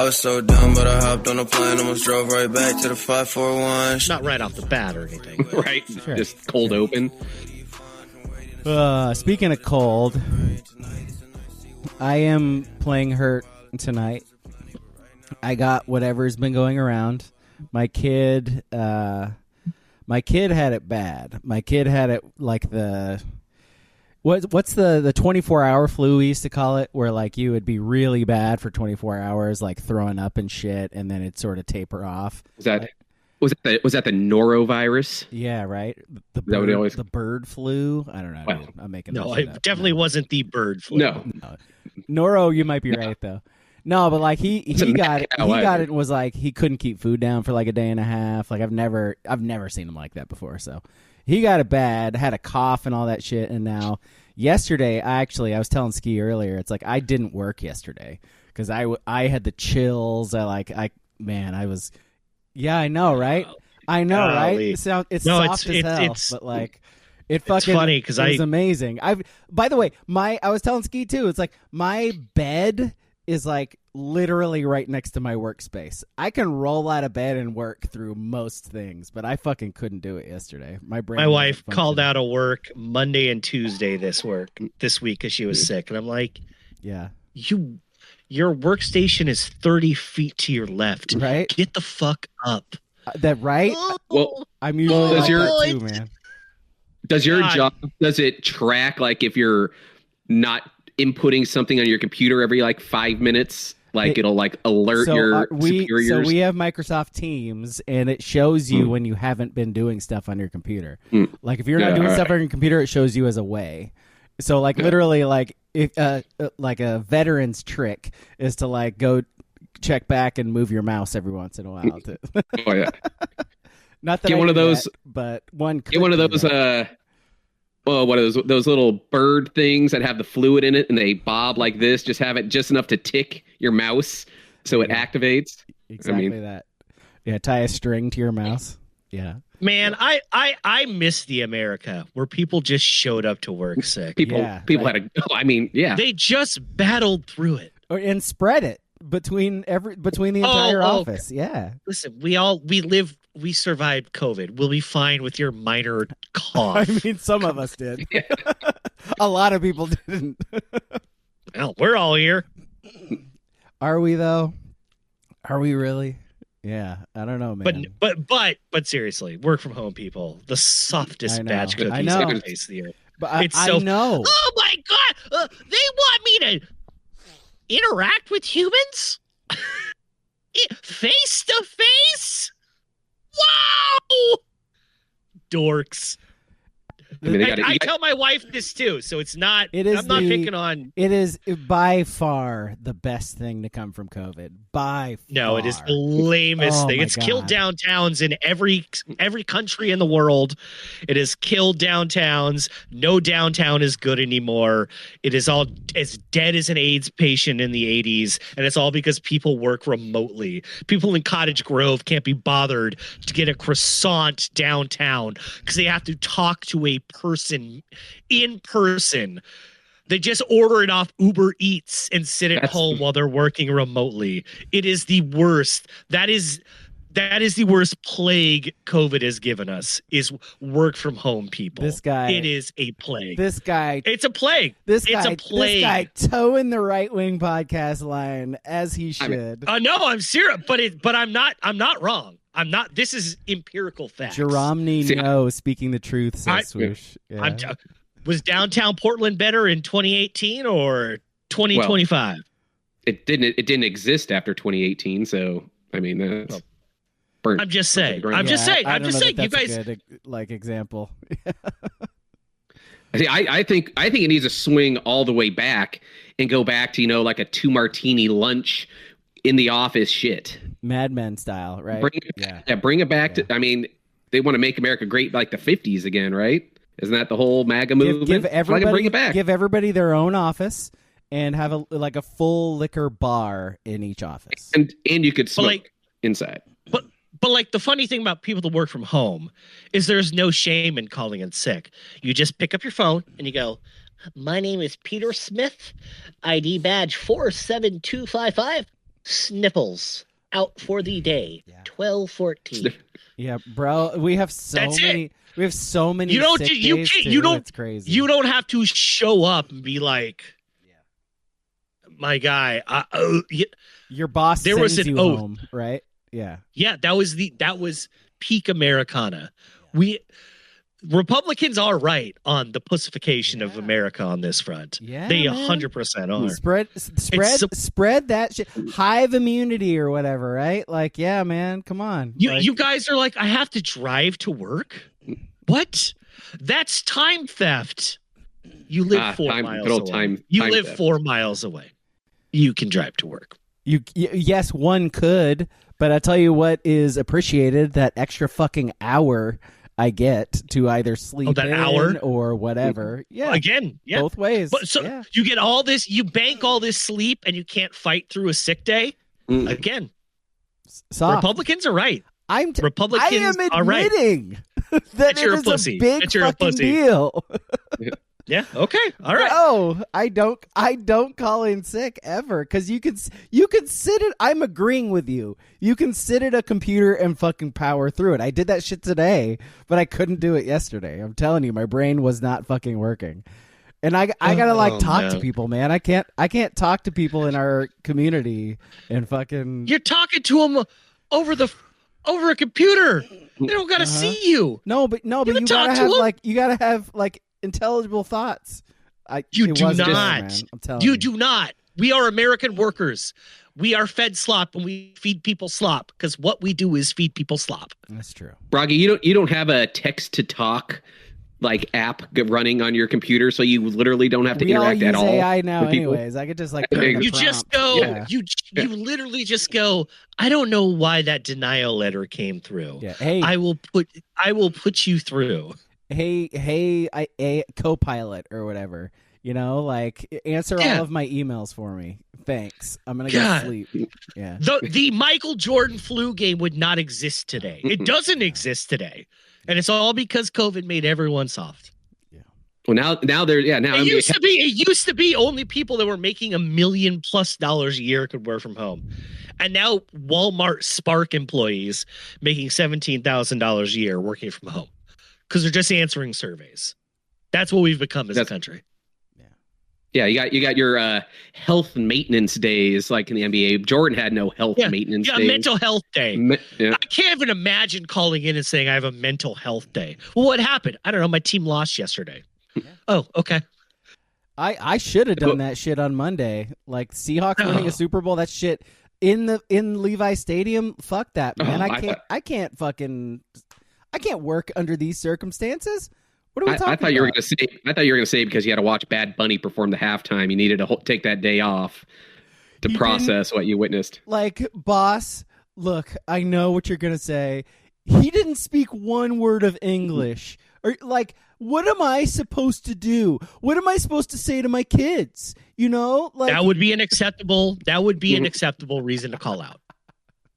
I was so dumb, but I hopped on a plane, almost drove right back to the 541. Not right off the bat or anything. Right? Sure. Just cold open. Speaking of cold, I am playing hurt tonight. I got whatever's been going around. My kid had it bad. My kid had it like what's the 24-hour flu we used to call it, where like you would be really bad for 24 hours, like throwing up and shit, and then it'd sort of taper off. Was that the norovirus? Yeah, right. The bird flu. I don't know. Well, I'm making no. It definitely wasn't the bird flu. No. Noro, you might be right though. No, but like he got it. He got it and was like he couldn't keep food down for like a day and a half. Like I've never seen him like that before. So he got it bad, had a cough and all that shit. And now yesterday, I was telling Ski earlier, it's like I didn't work yesterday because I had the chills. I was. Yeah, I know, right? I know, right? It's soft as hell, but like it's funny because it was amazing. By the way, I was telling Ski too. It's like my bed is like literally right next to my workspace. I can roll out of bed and work through most things, but I fucking couldn't do it yesterday. My wife called out of work Monday and Tuesday this week because she was sick, and I'm like, yeah, your workstation is 30 feet to your left. Right? Get the fuck up. That right? Well, I'm usually like that too, man. Does your job, does it track like if you're not inputting something on your computer every like 5 minutes? Like it'll like alert your superiors? So we have Microsoft Teams, and it shows you when you haven't been doing stuff on your computer. Like if you're not doing stuff on your computer, it shows you as away. So like literally like if like a veteran's trick is to like go check back and move your mouse every once in a while. Oh yeah. Not that get I one of those, but one. Get one of those. What are those little bird things that have the fluid in it and they bob like this? Just have it just enough to tick your mouse so it activates. Exactly that. Yeah, tie a string to your mouse. Yeah. Man, I miss the America where people just showed up to work sick. People had a. They just battled through it and spread it between the entire office. Yeah. Listen, we survived COVID. We'll be fine with your minor cough. I mean, some of us did. A lot of people didn't. Well, we're all here. Are we though? Are we really? Yeah, I don't know, man. But seriously, work from home people, the softest batch cookies on the face of the earth. But I know. Oh my god, they want me to interact with humans face to face. Wow, dorks. I tell my wife this too, so it's not. I'm not picking on. It is by far the best thing to come from COVID. No, it is the lamest thing. It's killed downtowns in every country in the world. It has killed downtowns. No downtown is good anymore. It is all as dead as an AIDS patient in the 80s, and it's all because people work remotely. People in Cottage Grove can't be bothered to get a croissant downtown because they have to talk to a person in person. They just order it off Uber Eats and sit at home while they're working remotely. It is the worst. That is the worst plague COVID has given us, is work from home people. This guy. It is a plague. This guy. It's a plague. It's a plague. This guy towing the right wing podcast line as he should. No, I'm serious, but I'm not wrong. I'm not. This is empirical facts. Jerome speaking the truth, says Swoosh. Yeah. Was downtown Portland better in 2018 or 2025? Well, it didn't exist after 2018. So I mean, that's burnt. I'm just saying. I'm just saying. You guys, a good, example. I think it needs to swing all the way back and go back to like a 2 martini lunch in the office shit. Mad Men style, right? Bring it back to. I mean, they want to make America great like the 50s again, right? Isn't that the whole MAGA movement? Give everybody, bring it back. Give everybody their own office and have a full liquor bar in each office. And you could smoke inside. But like the funny thing about people that work from home is there's no shame in calling in sick. You just pick up your phone and you go, "My name is Peter Smith, ID badge 47255. Sniffles out for the day. 12-14. Yeah, bro. We have so many. We have so many. It's crazy. You don't have to show up and be like, my guy. Your boss there sends was an you oath. home, right? Yeah. Yeah, that was peak Americana. Republicans are right on the pussification of America on this front. Yeah, they 100% are. Spread that shit. Hive immunity or whatever, right? Like, yeah, man, come on. You guys are like, I have to drive to work? What? That's time theft. You live 4 miles away. You live 4 miles away. You can drive to work. Yes, one could, but I tell you what is appreciated, that extra fucking hour I get to either sleep in or whatever. Yeah. Again, yeah. Both ways. But you get all this, you bank all this sleep and you can't fight through a sick day. Again. Republicans are right. Republicans are right. That it is a big fucking deal. Yeah. Okay. All right. Oh, I don't call in sick ever, because you can sit it. I'm agreeing with you. You can sit at a computer and fucking power through it. I did that shit today, but I couldn't do it yesterday. I'm telling you, my brain was not fucking working. And I gotta talk to people, man. I can't talk to people in our community and fucking. You're talking to them over a computer. They don't gotta see you. No, but you gotta have intelligible thoughts. You do not. Man, I'm telling you. You do not. We are American workers. We are fed slop, and we feed people slop, because what we do is feed people slop. That's true. Braga, you don't have a text to talk app running on your computer, so you literally don't have to interact at all. We all use AI now, anyways. I could just you just go. Yeah. You literally just go. I don't know why that denial letter came through. Yeah. Hey, I will put you through. Hey, Copilot or whatever, answer all of my emails for me. Thanks. I'm going to go sleep. Yeah. The Michael Jordan flu game would not exist today. It doesn't exist today. And it's all because COVID made everyone soft. Yeah. Well, now there, now it used to be only people that were making $1 million+ a year could work from home. And now Walmart Spark employees making $17,000 a year working from home, because they're just answering surveys. That's what we've become as a country. Yeah, you got your health maintenance days like in the NBA. Jordan had no health maintenance days. Yeah, mental health day. I can't even imagine calling in and saying I have a mental health day. Well, what happened? I don't know. My team lost yesterday. Yeah. Oh, okay. I should have done that shit on Monday. Seahawks winning a Super Bowl. That shit in Levi Stadium. Fuck that, man. I can't work under these circumstances. What are we talking about? I thought you were going to say because you had to watch Bad Bunny perform the halftime, you needed to take that day off to process what you witnessed. Boss, look, I know what you're going to say. He didn't speak one word of English. Or what am I supposed to do? What am I supposed to say to my kids? That would be an acceptable reason to call out.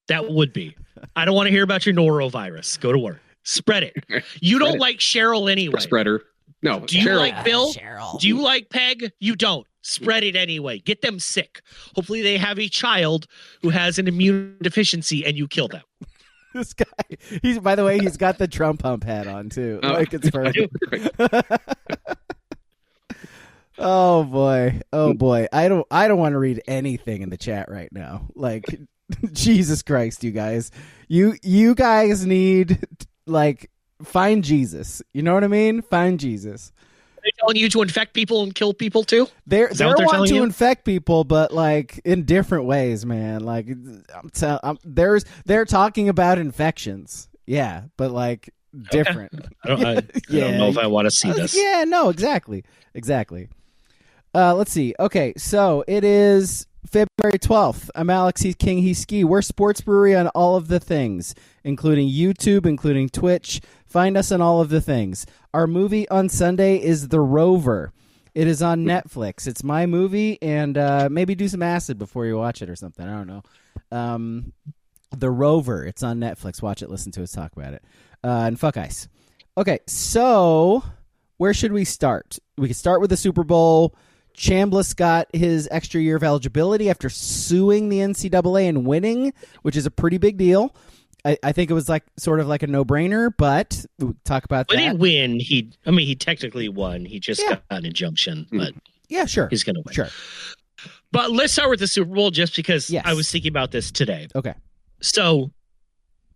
That would be. I don't want to hear about your norovirus. Go to work. Spread it. You don't like Cheryl anyway. Spreader. No. Do you like Bill? Cheryl. Do you like Peg? You don't. Spread it anyway. Get them sick. Hopefully they have a child who has an immune deficiency and you kill them. This guy, by the way, he's got the Trump hump hat on too. It's perfect. Oh boy. I don't want to read anything in the chat right now. Jesus Christ, you guys. You guys need find Jesus. You know what I mean? Find Jesus. Are they telling you to infect people and kill people too? They're wanting to infect people, but in different ways, man. They're talking about infections. Yeah, but different. Okay. I don't know if I want to see this. Yeah, no, exactly. Let's see. Okay, so it is February 12th. I'm Alex. He's King. He's Ski. We're Sports Brewery on all of the things, including YouTube, including Twitch. Find us on all of the things. Our movie on Sunday is The Rover. It is on Netflix. It's my movie, and maybe do some acid before you watch it or something. I don't know. The Rover. It's on Netflix. Watch it, listen to us talk about it. And fuck ice. Okay, so where should we start? We could start with the Super Bowl. Chambliss got his extra year of eligibility after suing the NCAA and winning, which is a pretty big deal. I think it was sort of like a no-brainer, but we'll talk about that. When he win, he technically won. He just got an injunction, but yeah, sure, he's going to win. Sure. But let's start with the Super Bowl just because I was thinking about this today. Okay. So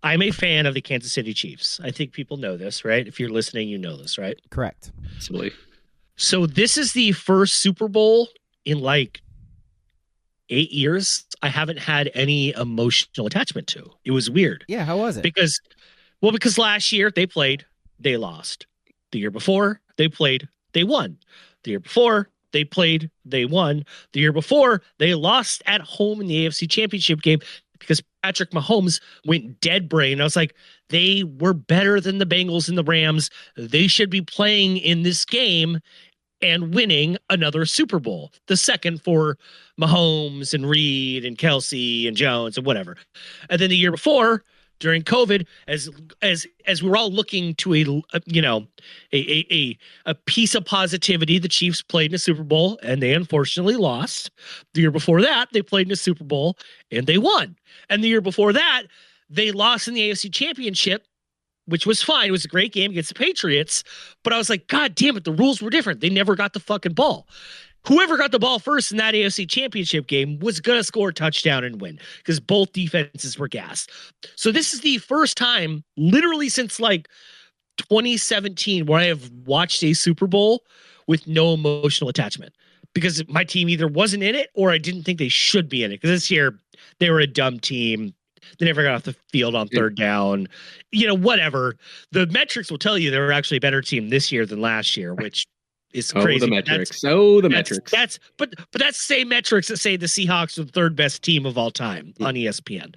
I'm a fan of the Kansas City Chiefs. I think people know this, right? If you're listening, you know this, right? Correct. Absolutely. So this is the first Super Bowl in 8 years I haven't had any emotional attachment to. It was weird. Yeah, how was it? Because last year they played, they lost. The year before they played, they won. The year before they played, they won. The year before they lost at home in the AFC Championship game because Patrick Mahomes went dead brain. I was like, they were better than the Bengals and the Rams. They should be playing in this game and winning another Super Bowl, the second for Mahomes and Reed and Kelsey and Jones and whatever. And then the year before, during COVID, as we were all looking to a piece of positivity, the Chiefs played in a Super Bowl and they unfortunately lost. The year before that, they played in a Super Bowl and they won. And the year before that, they lost in the AFC Championship, which was fine. It was a great game against the Patriots, but I was like, God damn it, the rules were different. They never got the fucking ball. Whoever got the ball first in that AFC Championship game was going to score a touchdown and win because both defenses were gassed. So this is the first time, literally since 2017, where I have watched a Super Bowl with no emotional attachment because my team either wasn't in it or I didn't think they should be in it because this year they were a dumb team. They never got off the field on third down. Whatever. The metrics will tell you they're actually a better team this year than last year, which is crazy. The metrics. That's but that's the same metrics that say the Seahawks are the third best team of all time on ESPN.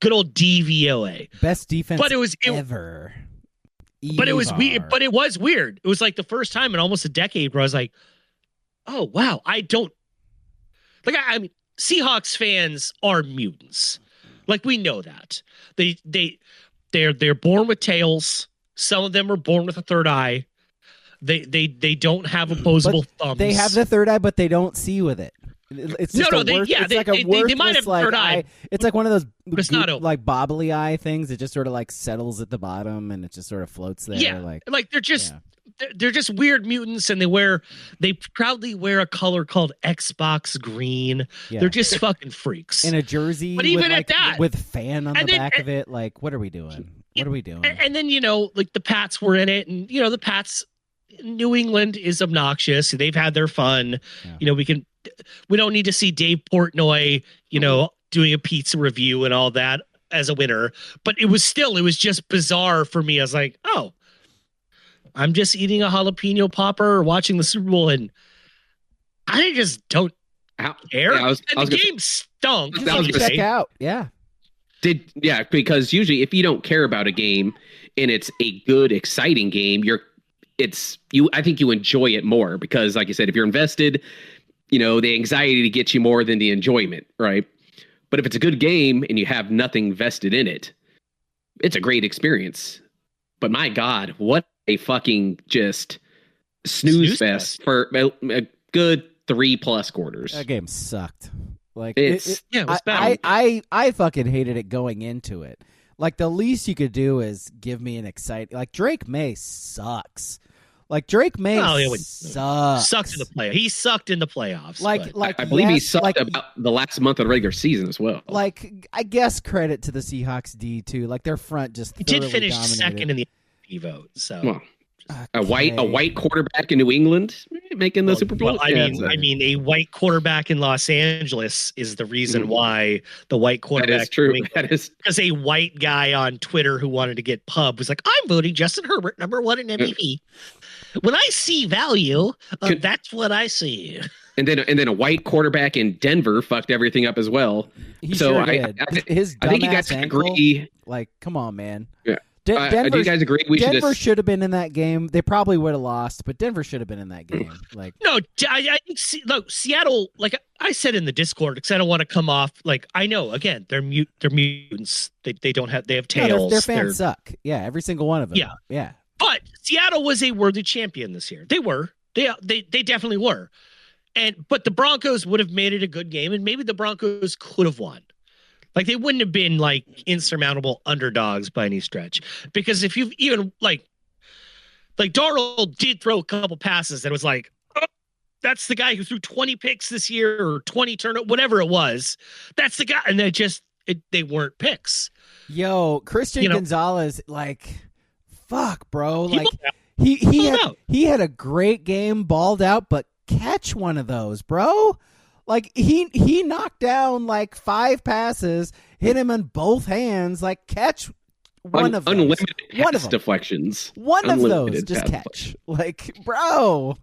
Good old DVOA. Best defense ever. But it was weird. But it was weird. It was the first time in almost a decade where I was like, oh wow, I don't I mean, Seahawks fans are mutants. We know that they're born with tails. Some of them are born with a third eye. They don't have opposable thumbs. They have the third eye, but they don't see with it. It's just they might have third eye. It's like one of those it's not bobbly eye things. It just sort of settles at the bottom and it just sort of floats there. Yeah, they're just they're just weird mutants, and they proudly wear a color called Xbox green. Yeah. They're just fucking freaks in a jersey. But even at that, with fan on the back of it, what are we doing? What are we doing? And then the Pats were in it, and the Pats. New England is obnoxious. They've had their fun. Yeah. We don't need to see Dave Portnoy, doing a pizza review and all that as a winner. But it was just bizarre for me. I was like, oh, I'm just eating a jalapeno popper or watching the Super Bowl, and I just don't care. Yeah, the game stunk. Check out. Yeah. Because usually if you don't care about a game and it's a good, exciting game, I think you enjoy it more because, like you said, if you're invested, the anxiety gets you more than the enjoyment, right? But if it's a good game and you have nothing vested in it, it's a great experience. But my God, what a fucking just snooze fest for a good 3+ quarters. That game sucked. It was bad. I fucking hated it going into it. The least you could do is give me an exciting. Drake May sucks. Drake May sucks. Sucked in the play. He sucked in the playoffs. I believe he sucked about the last month of the regular season as well. I guess credit to the Seahawks D too. Their front just did finish second in the MVP vote. So a white quarterback in New England making the Super Bowl. Well, I mean, a white quarterback in Los Angeles is the reason why the white quarterback. That is true. That is because a white guy on Twitter who wanted to get pub was like, "I'm voting Justin Herbert #1 in MVP." When I see value, that's what I see. And then a white quarterback in Denver fucked everything up as well. He sure did. His I think you guys agree. Come on, man. Yeah. Do you guys agree? Denver should have been in that game. They probably would have lost, but Denver should have been in that game. No, I think Seattle. I said in the Discord, because I don't want to come off I know again they're mutants. They have tails. No, their fans suck. Yeah, every single one of them. Yeah. But Seattle was a worthy champion this year. They were. They definitely were. But the Broncos would have made it a good game, and maybe the Broncos could have won. Like, they wouldn't have been like insurmountable underdogs by any stretch. Because if you've even like Darnold did throw a couple passes that was like, oh, that's the guy who threw 20 picks this year or 20 turnovers, whatever it was. That's the guy. And they weren't picks. Yo, Christian Gonzalez, like, fuck, bro. Like, he had a great game, balled out, but catch one of those, bro. Like, he knocked down like 5 passes, hit him in both hands, like, catch one of those. Unlimited pass deflections. One of those, just catch. Like, bro.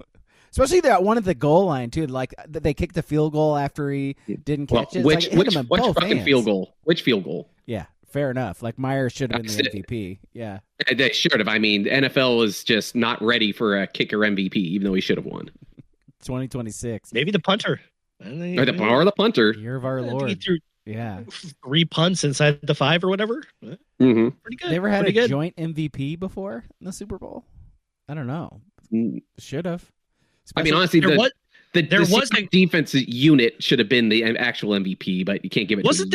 Especially that one at the goal line, too. Like, they kicked the field goal after he didn't catch it. Which fucking field goal? Which field goal? Yeah, fair enough. Like, Myers should have been the MVP. Yeah. They should have. I mean, the NFL is just not ready for a kicker MVP, even though he should have won. 2026. Maybe the punter. Or the punter. Year of our Lord. He threw 3 punts inside the 5 or whatever. Mm-hmm. Pretty good. They ever had a joint MVP before in the Super Bowl? I don't know. Should have. I mean, honestly, the defense unit should have been the actual MVP, but you can't give it. Wasn't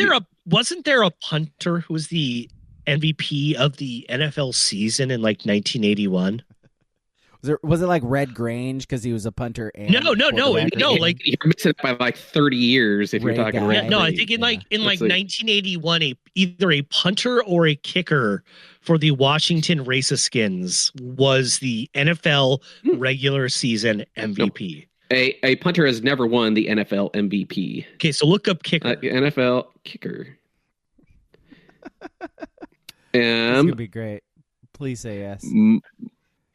there a punter who was the MVP of the NFL season in like 1981? Was it like Red Grange because he was a punter? And no. Like, you're missing it by like 30 years if you're talking. I think in 1981, either a punter or a kicker for the Washington Redskins was the NFL regular season MVP. Nope. A punter has never won the NFL MVP. Okay, so look up kicker. NFL kicker. This could be great. Please say yes.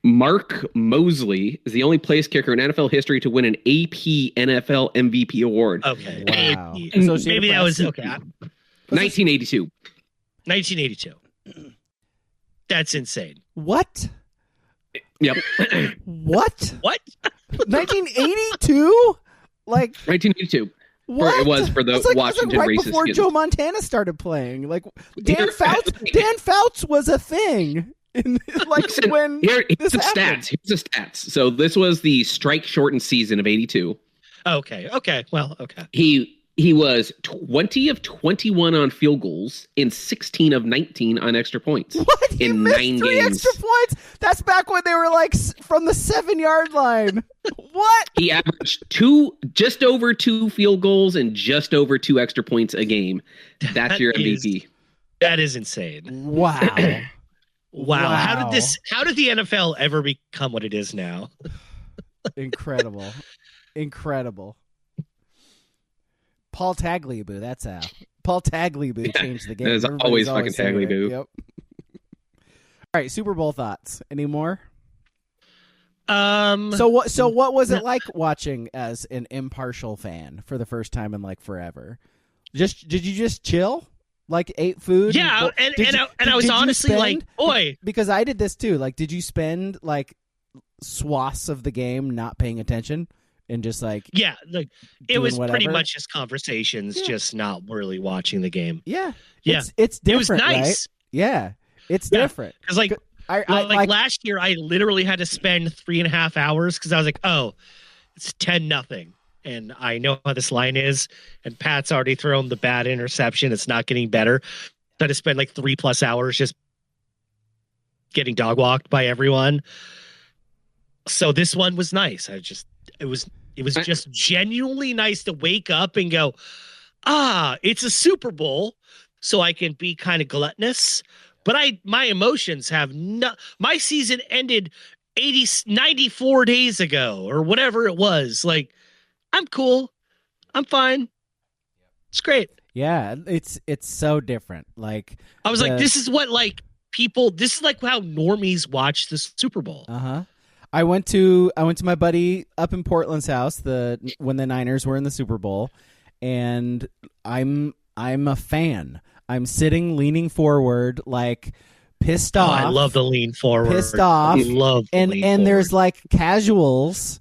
Mark Mosley is the only place kicker in NFL history to win an AP NFL MVP award. Okay. Wow. Maybe that was okay. 1982. 1982. That's insane. What? Yep. What? 1982? Like 1982. What? It was for the Washington right Redskins. Before Joe Montana started playing. Like Dan Fouts was a thing. Like when here's the happened. stats. Here's the stats. So this was the strike shortened season of 82. Okay. Well, okay. He was 20 of 21 on field goals and 16 of 19 on extra points. What? He in missed 9 3 games. extra points? That's back when they were like from the 7-yard line. What? He averaged just over 2 field goals and just over 2 extra points a game. That's your MVP. That is insane. Wow. Wow. How did the NFL ever become what it is now? Incredible. Paul Tagliabue, that's how. Paul Tagliabue changed the game. There's always fucking Tagliabue. Yep. All right, Super Bowl thoughts. Any more? So what was it like watching as an impartial fan for the first time in like forever? Did you just chill? Like ate food? Yeah, I was honestly like, boy. Because I did this too. Like, did you spend like swaths of the game not paying attention and just like like it was whatever? Pretty much just conversations, just not really watching the game. Yeah. It's different. It was nice. Right? Yeah, it's different. Because like last year, I literally had to spend 3.5 hours because I was like, oh, it's 10-0. And I know how this line is, and Pat's already thrown the bad interception. It's not getting better. I had to spend like 3+ hours just getting dog walked by everyone. So this one was nice. It was just genuinely nice to wake up and go, it's a Super Bowl, so I can be kind of gluttonous. But my emotions have my season ended 94 days ago or whatever it was. Like, I'm cool. I'm fine. It's great. Yeah, it's so different. Like I was like, this is what like people. This is like how normies watch the Super Bowl. I went to my buddy up in Portland's house when the Niners were in the Super Bowl, and I'm a fan. I'm sitting leaning forward, like pissed off. I love the lean forward. Pissed off. I love the lean and there's forward. like casuals.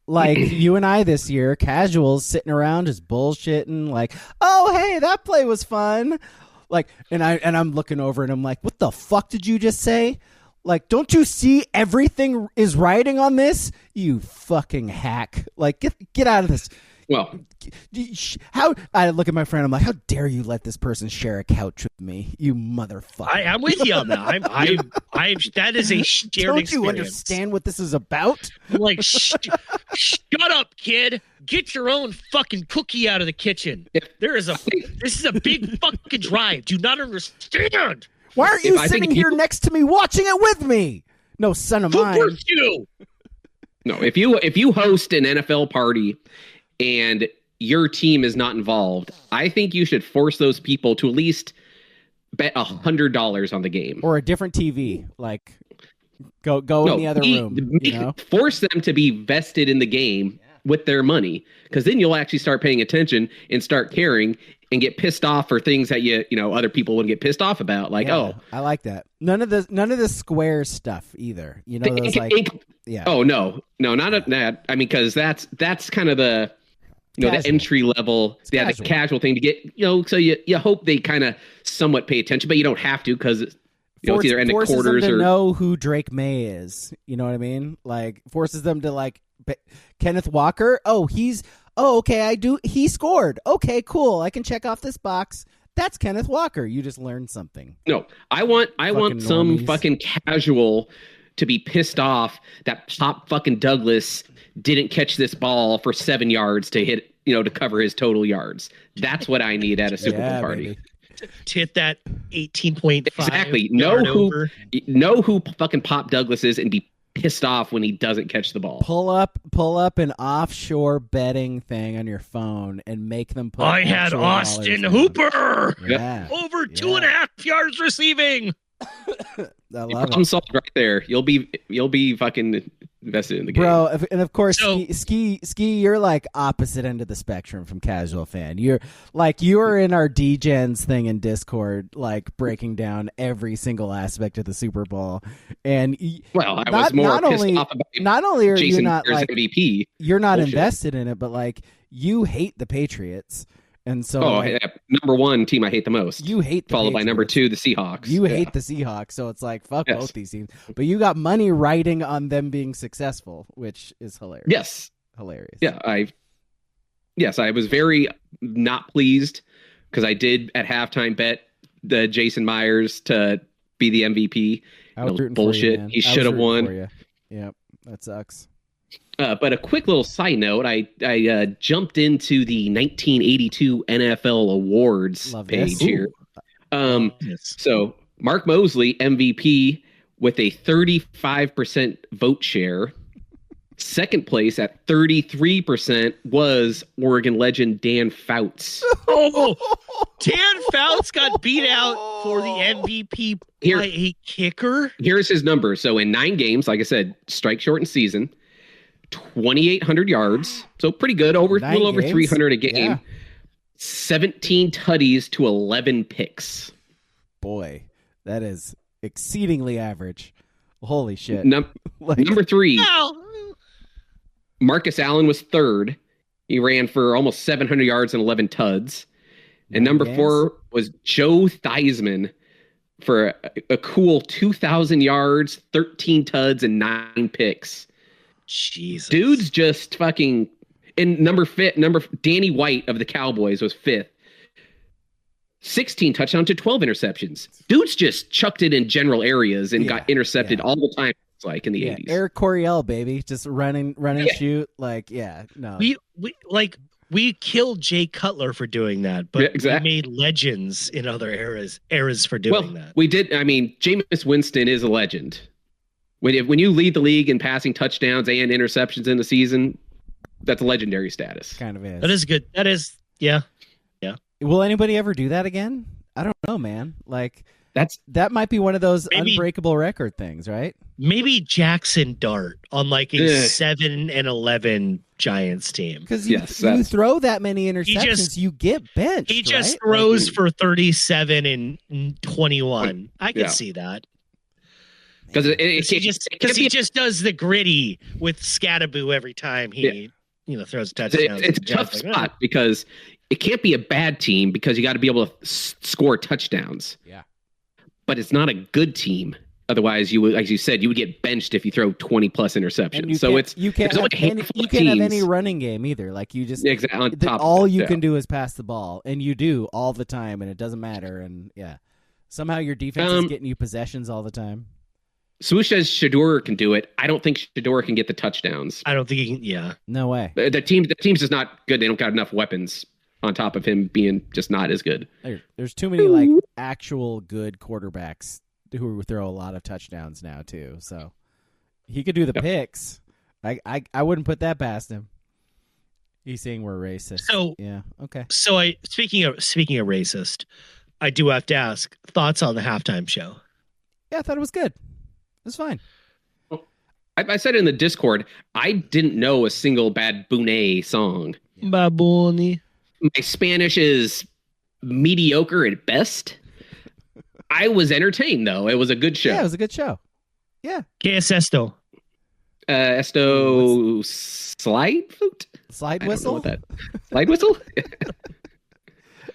Like you and I this year, casuals sitting around just bullshitting, like, "Oh, hey, that play was fun." Like, and I'm looking over and I'm like, "What the fuck did you just say?" Like, don't you see everything is riding on this? You fucking hack. Like, get out of this. Well, how I look at my friend, I'm like, how dare you let this person share a couch with me, you motherfucker? I'm with you on that. I'm that is a shared Don't experience. you understand what this is about? I'm like, shut up, kid. Get your own fucking cookie out of the kitchen. This is a big fucking drive. Do you not understand? Why aren't you sitting here next to me watching it with me? No son of mine. Who pushed you? No, if you host an NFL party and your team is not involved, I think you should force those people to at least bet $100 on the game. Or a different TV. Like, go in the other room. Force them to be vested in the game with their money, because then you'll actually start paying attention and start caring and get pissed off for things that other people wouldn't get pissed off about. Like, I like that. None of the square stuff either. You know, those yeah. Oh no, not that. I mean, because that's kind of the the entry level, the casual thing to get, so you hope they kind of somewhat pay attention, but you don't have to, because it's either end of quarters them to or know who Drake May is. You know what I mean? Like, forces them to like Kenneth Walker. Okay, he scored. Okay, cool. I can check off this box. That's Kenneth Walker. You just learned something. No, I want some fucking casual to be pissed off that Pop fucking Douglas didn't catch this ball for 7 yards to hit, to cover his total yards. That's what I need at a Super Bowl party. Baby. To hit that 18.5. Exactly. Know who fucking Pop Douglas is and be pissed off when he doesn't catch the ball. Pull up an offshore betting thing on your phone and make them put. I had Austin Hooper. Yeah. Over 2.5 yards receiving. I love it. Solved right there. You'll be fucking invested in the game, bro. And of course, ski. You're like opposite end of the spectrum from casual fan. You're in our DGens thing in Discord, like breaking down every single aspect of the Super Bowl. And I was more pissed off about not only are Jason you not like MVP, you're not invested in it, but like you hate the Patriots. And so, number one team I hate the most. You hate the followed Patriots. by number two, the Seahawks. You hate the Seahawks, so it's like fuck both these teams. But you got money riding on them being successful, which is hilarious. Yes, hilarious. Yeah, I was very not pleased because I did at halftime bet the Jason Myers to be the MVP. Bullshit. He should have won. Yep, that sucks. But a quick little side note, I jumped into the 1982 NFL awards page here. So Mark Mosley, MVP, with a 35% vote share. Second place at 33% was Oregon legend Dan Fouts. Dan Fouts got beat out for the MVP by a kicker. Here's his number. So in 9 games, like I said, strike shortened season, 2,800 yards, so pretty good, a little over 300 a game. Yeah. 17 tutties to 11 picks. Boy, that is exceedingly average. Holy shit. Number 3, Marcus Allen was third. He ran for almost 700 yards and 11 tuds. And number 4 was Joe Theismann for a cool 2,000 yards, 13 tuds, and 9 picks. Jesus. Dude's just fucking. And number Danny White of the Cowboys was 5th. 16 touchdowns to 12 interceptions. Dude's just chucked it in general areas and got intercepted all the time. It's like in the 80s. Eric Coryell, baby, just running, shoot. Like, no. We killed Jay Cutler for doing that, but we made legends in other eras for doing that. We did. I mean, Jameis Winston is a legend. When you lead the league in passing touchdowns and interceptions in the season, that's a legendary status. Kind of is. That is good. That is, yeah. Will anybody ever do that again? I don't know, man. Like that might be one of those unbreakable record things, right? Maybe Jackson Dart on like a 7-11 Giants team. Because you throw that many interceptions, you get benched. He just throws for 37 and 21. I can see that. Because he just does the gritty with Scattaboo every time he throws touchdowns. It's a tough spot because it can't be a bad team because you got to be able to score touchdowns. Yeah, but it's not a good team Otherwise, you would, like you said, you would get benched if you throw 20 plus interceptions. So you can't have any running game either. Like you just all you can do is pass the ball, and you do all the time, and it doesn't matter. And somehow your defense is getting you possessions all the time. Swoosh says Shador can do it. I don't think Shador can get the touchdowns. I don't think he can. Yeah, no way. The team's just not good. They don't got enough weapons on top of him being just not as good. There's too many like actual good quarterbacks who throw a lot of touchdowns now too. So he could do the picks. I wouldn't put that past him. He's saying we're racist. So yeah, okay. So speaking of racist, I do have to ask thoughts on the halftime show. Yeah, I thought it was good. It was fine. I said in the Discord, I didn't know a single Bad Bunny song. Baboni. My Spanish is mediocre at best. I was entertained, though. It was a good show. Yeah, it was a good show. Yeah. ¿Qué es esto? Esto slide flute? Slide whistle? Slide whistle?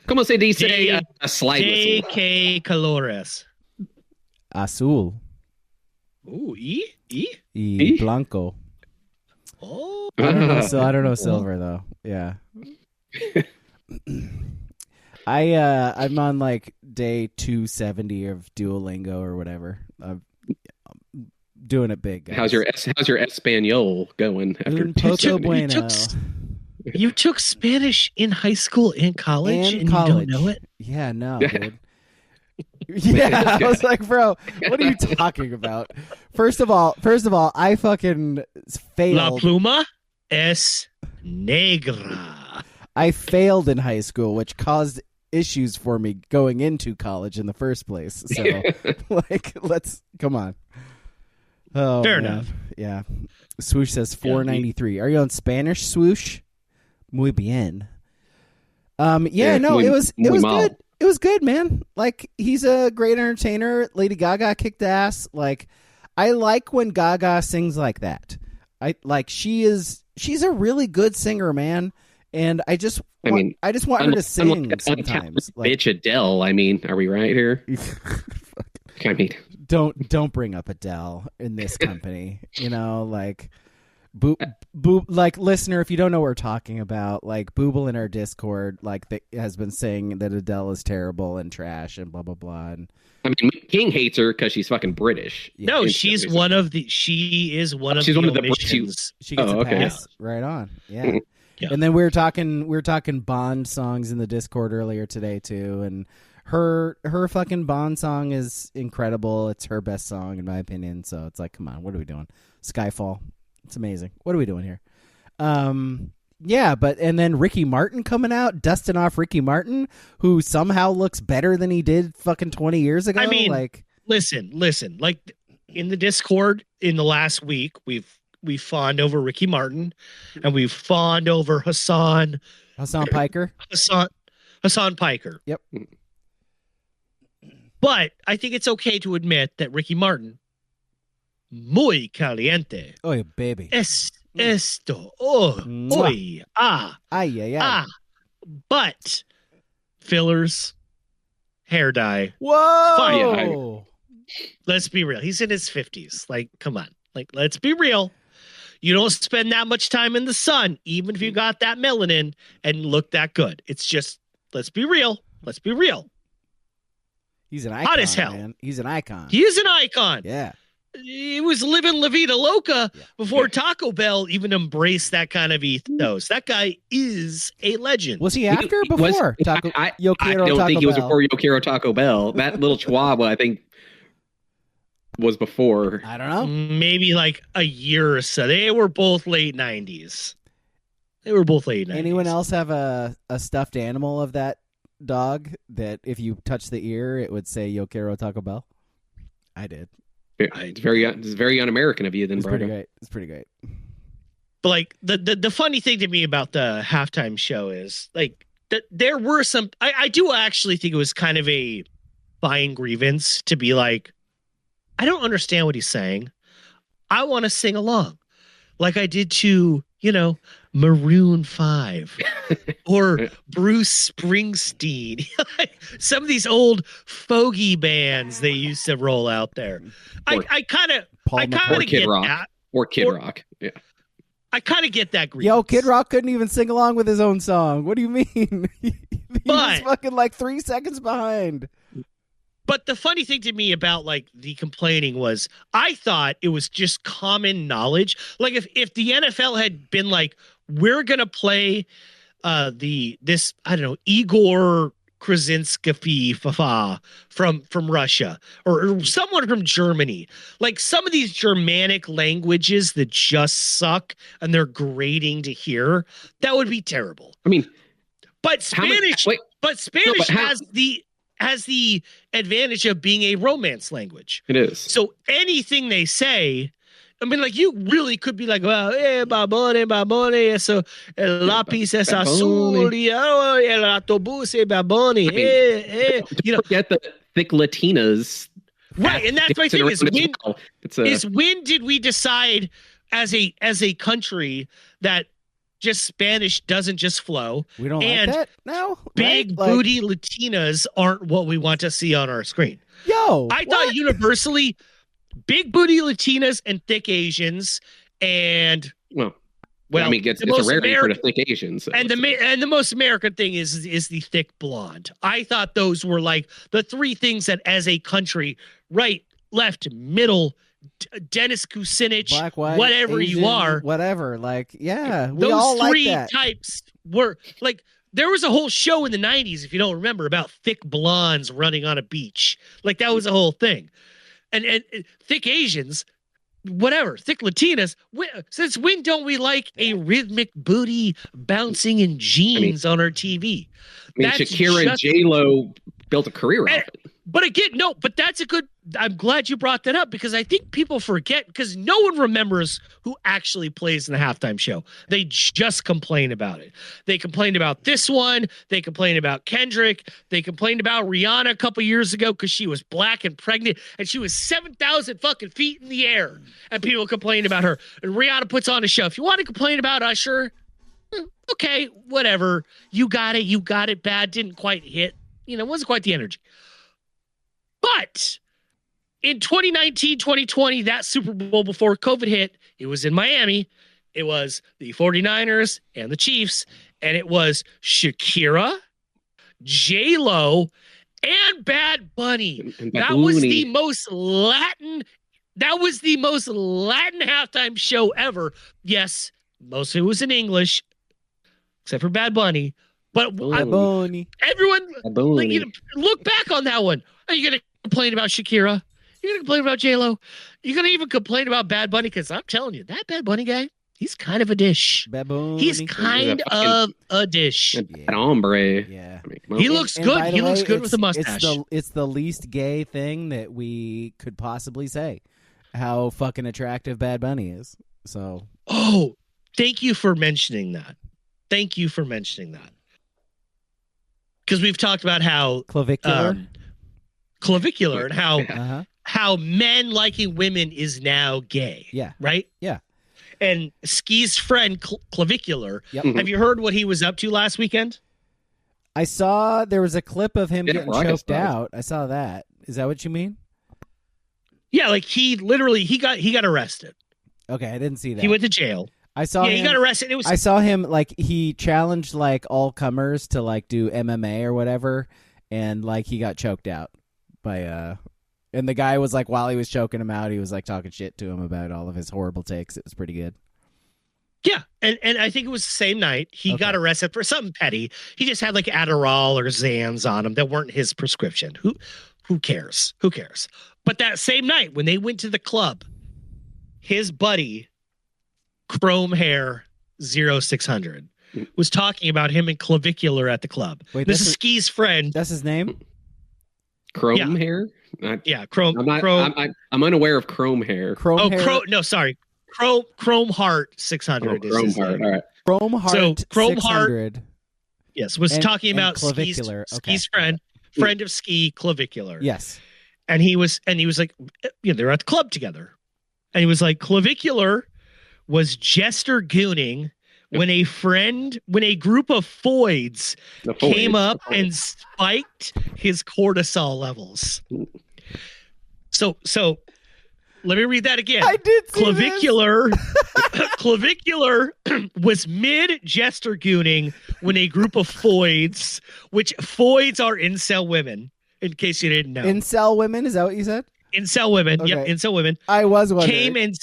¿Cómo se dice a slide whistle? ¿Qué colores? Azul. Ooh, Y blanco. Oh. I don't know silver, though. Yeah. I'm on like day 270 of Duolingo or whatever. I'm doing it big, guys. How's your Espanol going after Poco bueno. You took Spanish in high school and college, and you don't know it? Yeah, no, dude. Yeah, I was like, bro, what are you talking about? First of all, I fucking failed. La pluma es negra. I failed in high school, which caused issues for me going into college in the first place. So, come on. Oh, fair enough. Yeah. Swoosh says 493. Are you on Spanish, Swoosh? Muy bien. It was good. It was good, man. Like, he's a great entertainer. Lady Gaga kicked ass. Like, I like when Gaga sings like that. She's a really good singer, man. And I just want her to sing sometimes. Bitch Adele. I mean, are we right here? I mean, don't bring up Adele in this company. Like listener, if you don't know what we're talking about, like Booble in our Discord, has been saying that Adele is terrible and trash and blah blah blah. And I mean, King hates her because she's fucking British. No, she's one of the. She is one of. She's one of the omissions. She gets a pass. Right on. Yeah. Mm-hmm. Yeah. And then we were talking Bond songs in the Discord earlier today too, and her fucking Bond song is incredible. It's her best song in my opinion. So it's like, come on, what are we doing? Skyfall. It's amazing. What are we doing here? And then Ricky Martin coming out, dusting off Ricky Martin, who somehow looks better than he did fucking 20 years ago. I mean, listen. Like in the Discord in the last week, we fawned over Ricky Martin, and we fawned over Hassan Piker. Hassan Piker. Yep. But I think it's okay to admit that Ricky Martin, muy caliente. Oh, baby. Esto. Oy. Ay. But fillers, hair dye. Whoa. Fine. Let's be real. He's in his 50s. Like, come on. Like, let's be real. You don't spend that much time in the sun, even if you got that melanin and look that good. It's just, let's be real. Let's be real. He's an icon. Hot as hell. Man. He's an icon. He is an icon. Yeah. He was living La Vida Loca before Taco Bell even embraced that kind of ethos. That guy is a legend. Was he after or before? I don't think he was before Yo Quiero Taco Bell. That little chihuahua, I think, was before. I don't know. Maybe like a year or so. They were both late 90s. Anyone else have a stuffed animal of that dog that if you touch the ear, it would say Yo Quiero Taco Bell? I did. It's very un-American of you, then, Braga. It's pretty great. But like the funny thing to me about the halftime show is like there were some. I do actually think it was kind of a fine grievance to be like, I don't understand what he's saying. I want to sing along, like I did to Maroon 5 or Bruce Springsteen. Some of these old fogey bands they used to roll out there. I kind of get that. Or Kid Rock. Yeah. I kind of get that grievance. Yo, Kid Rock couldn't even sing along with his own song. What do you mean? He was fucking like 3 seconds behind. But the funny thing to me about like the complaining was I thought it was just common knowledge. Like if the NFL had been like, we're going to play Igor Krasinski from Russia or someone from Germany, like some of these Germanic languages that just suck and they're grating to hear, that would be terrible. I mean, but Spanish has the advantage of being a Romance language. It is. So anything they say, I mean, like you really could be like, well, babone, eso, el lápiz es azul, el autobús es babone, Forget the thick Latinas. Right, and that's my thing is when did we decide as a country that just Spanish doesn't just flow? We don't like that now. Big booty Latinas aren't what we want to see on our screen. I thought universally big booty Latinas and thick Asians and I mean, it's a rarity for the thick Asians. So and the most American thing is the thick blonde. I thought those were like the three things that as a country, right, left, middle, Dennis Kucinich, black, white, whatever Asian, you are, whatever. Like, yeah, we those all three like that. types were like. There was a whole show in the 90s, if you don't remember, about thick blondes running on a beach. Like that was a whole thing. And thick Asians, whatever, thick Latinas. Since when don't we like a rhythmic booty bouncing in jeans on our TV? Shakira and J-Lo built a career off it. But again, but that's a good. I'm glad you brought that up because I think people forget because no one remembers who actually plays in the halftime show. They just complain about it. They complained about this one. They complained about Kendrick. They complained about Rihanna a couple years ago because she was black and pregnant and she was 7,000 fucking feet in the air and people complained about her. And Rihanna puts on a show. If you want to complain about Usher, okay, whatever. You got it. Bad. Didn't quite hit. Wasn't quite the energy. But in 2019, 2020, that Super Bowl before COVID hit, it was in Miami. It was the 49ers and the Chiefs. And it was Shakira, J-Lo, and Bad Bunny. That was the most Latin halftime show ever. Yes, most of it was in English, except for Bad Bunny. But everyone, look back on that one. Are you going to complain about Shakira? You're going to complain about J-Lo? You're going to even complain about Bad Bunny? Because I'm telling you, that Bad Bunny guy, he's kind of a dish. He's kind of a dish. An hombre. Yeah. He looks good. He looks good with a mustache. It's the least gay thing that we could possibly say. How fucking attractive Bad Bunny is. So. Oh, thank you for mentioning that. Because we've talked about how clavicular and how men liking women is now gay. Yeah. Right? Yeah. And Ski's friend Clavicular. Yep. Have you heard what he was up to last weekend? I saw there was a clip of him getting choked out. I saw that. Is that what you mean? Yeah, like he got arrested. Okay, I didn't see that. He went to jail. I saw him, he got arrested. I saw him like he challenged like all comers to like do MMA or whatever, and like he got choked out by and the guy was like while he was choking him out, he was like talking shit to him about all of his horrible takes. It was pretty good. Yeah, and I think it was the same night he got arrested for something petty. He just had like Adderall or Xans on him that weren't his prescription. Who cares? Who cares? But that same night when they went to the club, his buddy Chrome Hair 0600 was talking about him and Clavicular at the club. Wait, this is Ski's friend. That's his name? Chrome Hair? Chrome. I'm unaware of Chrome Hair. Chrome Heart 600 is his name. All right. Chrome Heart. So Chrome 600. Heart. Yes, was talking about Clavicular. Ski's friend of Ski, Clavicular. Yes. And he was like, they're at the club together. And he was like, Clavicular was jestergooning when a group of foids came up and spiked his cortisol levels. So let me read that again. I did see Clavicular Clavicular was mid jestergooning when a group of foids, which foids are incel women, in case you didn't know. Incel women, is that what you said? Incel women. Okay. Yep, incel women. I was wondering.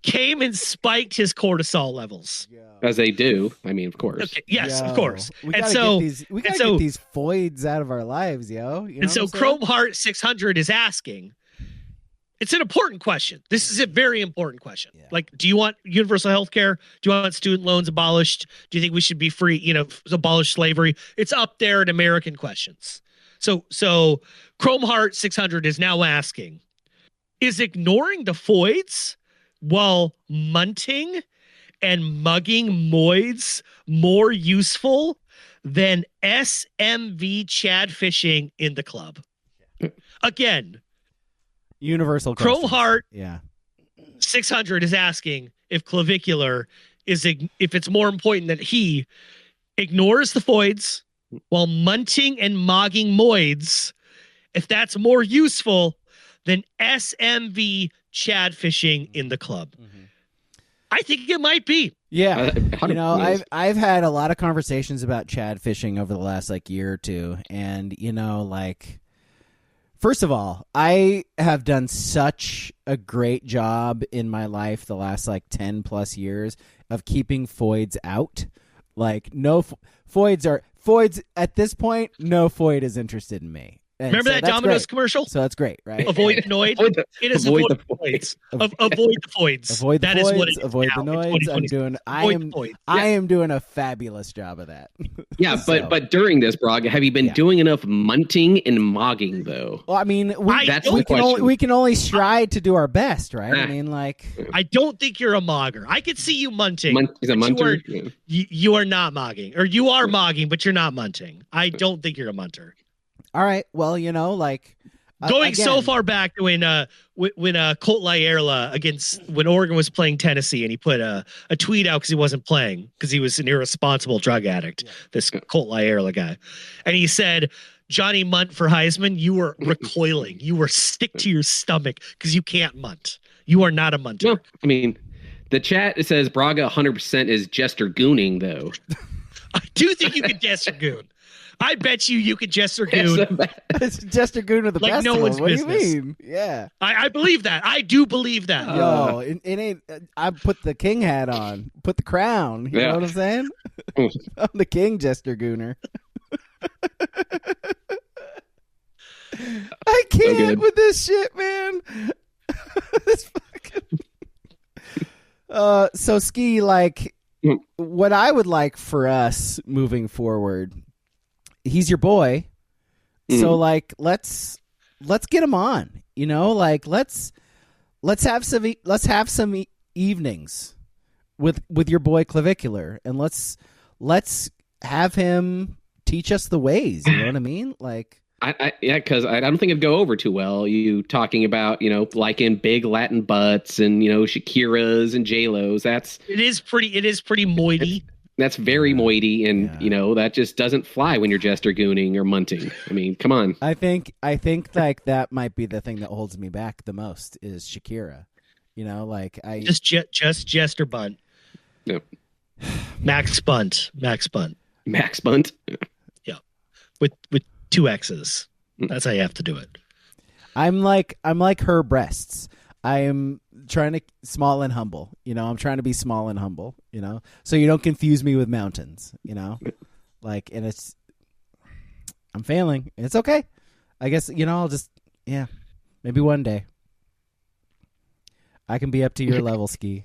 Came and spiked his cortisol levels. As they do. I mean, of course. Okay, yes, of course. We gotta get these foids out of our lives, yo. You know and so Chrome Heart 600 is asking, it's an important question. This is a very important question. Yeah. Like, do you want universal health care? Do you want student loans abolished? Do you think we should be free, abolish slavery? It's up there in American questions. So Chrome Heart 600 is now asking, is ignoring the foids while munting and mugging moids more useful than SMV Chad fishing in the club? Again, universal Chrome Heart 600 is asking if Clavicular if it's more important that he ignores the foids while munting and mogging moids, if that's more useful than SMV Chad fishing in the club. Mm-hmm. I think it might be. Yeah. I've had a lot of conversations about Chad fishing over the last year or two. And, first of all, I have done such a great job in my life the last 10 plus years of keeping foids out. No foids at this point, no foid is interested in me. And remember that Domino's commercial? So that's great, right? Avoid the noise. It is avoid the foids. Avoid the foids. Avoid the that foids. Is what it is avoid now. the noise. I am doing a fabulous job of that. Yeah, but during this, Braga, have you been doing enough munting and mogging though? Well, I mean, we can only strive to do our best, right? I mean, I don't think you're a mogger. I could see you munting. He's a munter. You are not mogging, or you are mogging, but you're not munting. I don't think you're a munter. All right. Well, going so far back to when Colt Lyerla when Oregon was playing Tennessee, and he put a tweet out because he wasn't playing because he was an irresponsible drug addict. Yeah. This Colt Lyerla guy, and he said, "Johnny Munt for Heisman, you were recoiling. You were sick to your stomach because you can't munt. You are not a munter." No, I mean, the chat says Braga 100% is jestergooning though. I do think you could jestergoon. I bet you could jestergoon. It's jestergoon of the best. No one's what business. Do you mean? Yeah, I believe that. I do believe that. Yo, it ain't. I put the king hat on. Put the crown. You know what I'm saying? I'm the king jestergooner. I can't with this shit, man. This fucking. So Ski, what I would like for us moving forward. He's your boy, so let's get him on. Let's have some evenings with your boy Clavicular, and let's have him teach us the ways. You know what I mean? Because I don't think it'd go over too well. You talking about liking big Latin butts and Shakiras and J-Los. It is pretty moity. That's very moity, and that just doesn't fly when you're jestergooning or munting. I mean, come on. I think that might be the thing that holds me back the most is Shakira. Just jester bunt. Yep. Max bunt. Yeah, with 2 X's. That's how you have to do it. I'm like her breasts. I am trying to small and humble. I'm trying to be small and humble. So you don't confuse me with mountains. And it's, I'm failing. It's okay. I guess I'll just maybe one day I can be up to your level, Ski.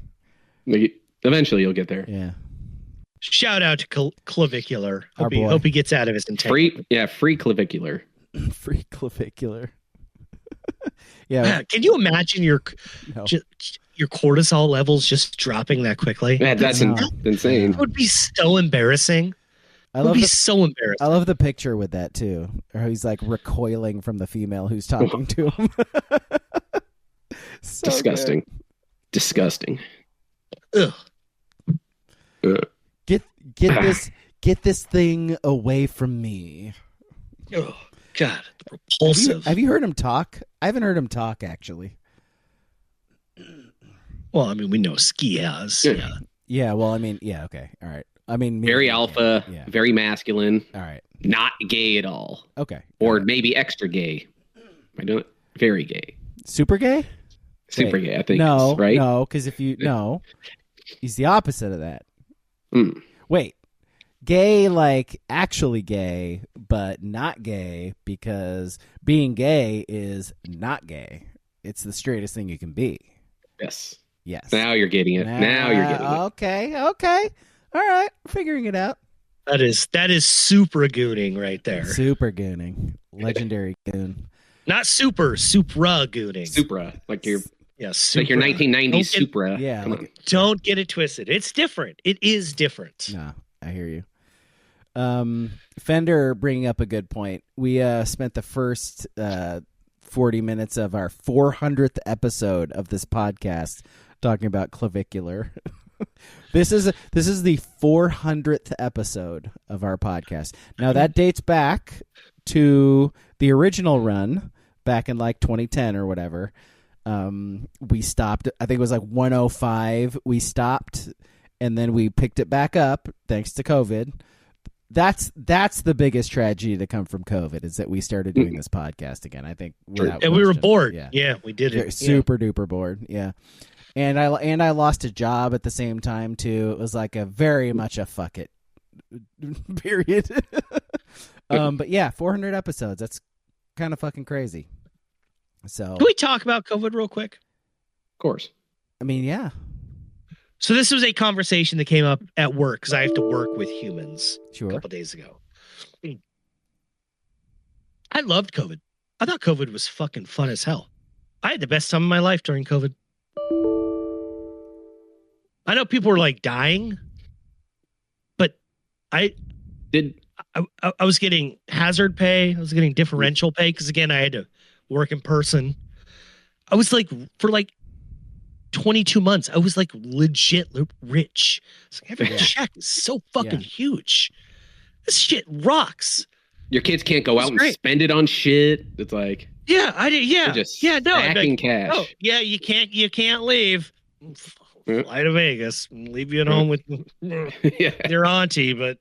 Eventually, you'll get there. Yeah. Shout out to Clavicular. Hope he gets out of his entanglement. Free Clavicular. Free Clavicular. Yeah. Can you imagine your cortisol levels just dropping that quickly? Man, that's insane. It would be so embarrassing. So embarrassing. I love the picture with that too. Or he's recoiling from the female who's talking to him. So disgusting. Disgusting. Ugh. Get this thing away from me. Oh, God, repulsive. Have you heard him talk? I haven't heard him talk, actually. Well, I mean, we know Ski has. Yeah. Yeah, well, I mean, yeah, okay. All right. I mean, very alpha, very masculine. All right. Not gay at all. Okay. Or maybe extra gay. I don't. Very gay. Super gay? Super gay, I think. No, right? No, because he's the opposite of that. Mm. Wait. Gay, like actually gay, but not gay, because being gay is not gay. It's the straightest thing you can be. Yes. Yes. Now you're getting it. Now you're getting it. Okay. All right. Figuring it out. That is super gooning right there. Super gooning. Legendary goon. Not supra gooning. Supra. Like your Supra. Like your 1990s Supra. Yeah. Don't get it twisted. It's different. It is different. No, I hear you. Fender bringing up a good point. We spent the first 40 minutes of our 400th episode of this podcast talking about clavicular. This is the 400th episode of our podcast. Now that dates back to the original run back in like 2010 or whatever. We stopped. I think it was like 105. We stopped, and then we picked it back up thanks to COVID. That's the biggest tragedy to come from COVID is that we started doing this podcast again. I think, and we were bored. Yeah, we did it. Super duper bored. Yeah. And I lost a job at the same time too. It was like a very much a fuck it period. But yeah, 400 episodes. That's kind of fucking crazy. So can we talk about COVID real quick? Of course. I mean, yeah. So this was a conversation that came up at work because I have to work with humans a couple days ago. I loved COVID. I thought COVID was fucking fun as hell. I had the best time of my life during COVID. I know people were like dying, but I was getting hazard pay. I was getting differential pay because again, I had to work in person. I was like, for like 22 months, I was like legit rich. It's like, every check is so fucking huge. This shit rocks. Your kids can't go out and spend it on shit. It's like, stacking cash. Oh, yeah, you can't leave. Fly to Vegas and leave you at home with your auntie, but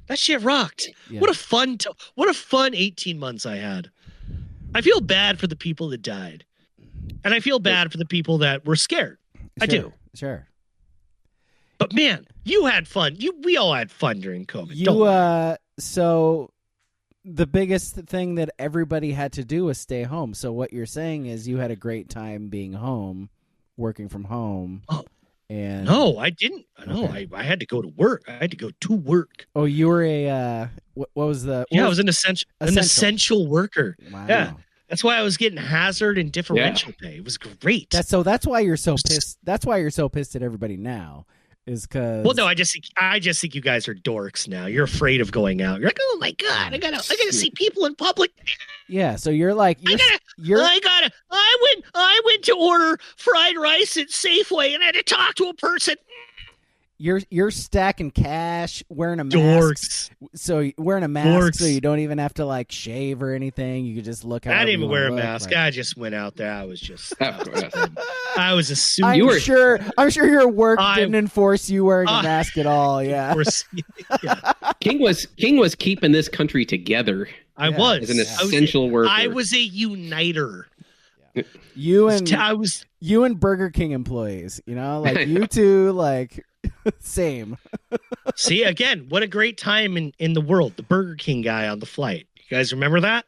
that shit rocked. Yeah. What a fun 18 months I had. I feel bad for the people that died. And I feel bad for the people that were scared. I do. Sure. But man, you had fun. We all had fun during COVID. So the biggest thing that everybody had to do was stay home. So what you're saying is you had a great time being home, working from home. Oh. And no, I didn't. No, I had to go to work. I had to go to work. Oh, you were a what was the? I was an essential worker. Wow. Yeah, that's why I was getting hazard and differential pay. It was great. That's why you're so pissed. That's why you're so pissed at everybody now. Is because no, I just think you guys are dorks now. You're afraid of going out. You're like, oh my god, I gotta see people in public. Yeah, so you're like, I went to order fried rice at Safeway and I had to talk to a person. You're stacking cash, wearing a mask. Dorks. So wearing a mask, so you don't even have to like shave or anything. You could just look. I didn't even wear a mask. I just went out there. I was just. I was assuming. I'm sure your work didn't enforce you wearing a mask at all. Yeah. King was keeping this country together. I was as an essential worker. I was a uniter. You and Burger King employees, like you two, like same. See, again, what a great time in the world. The Burger King guy on the flight. You guys remember that?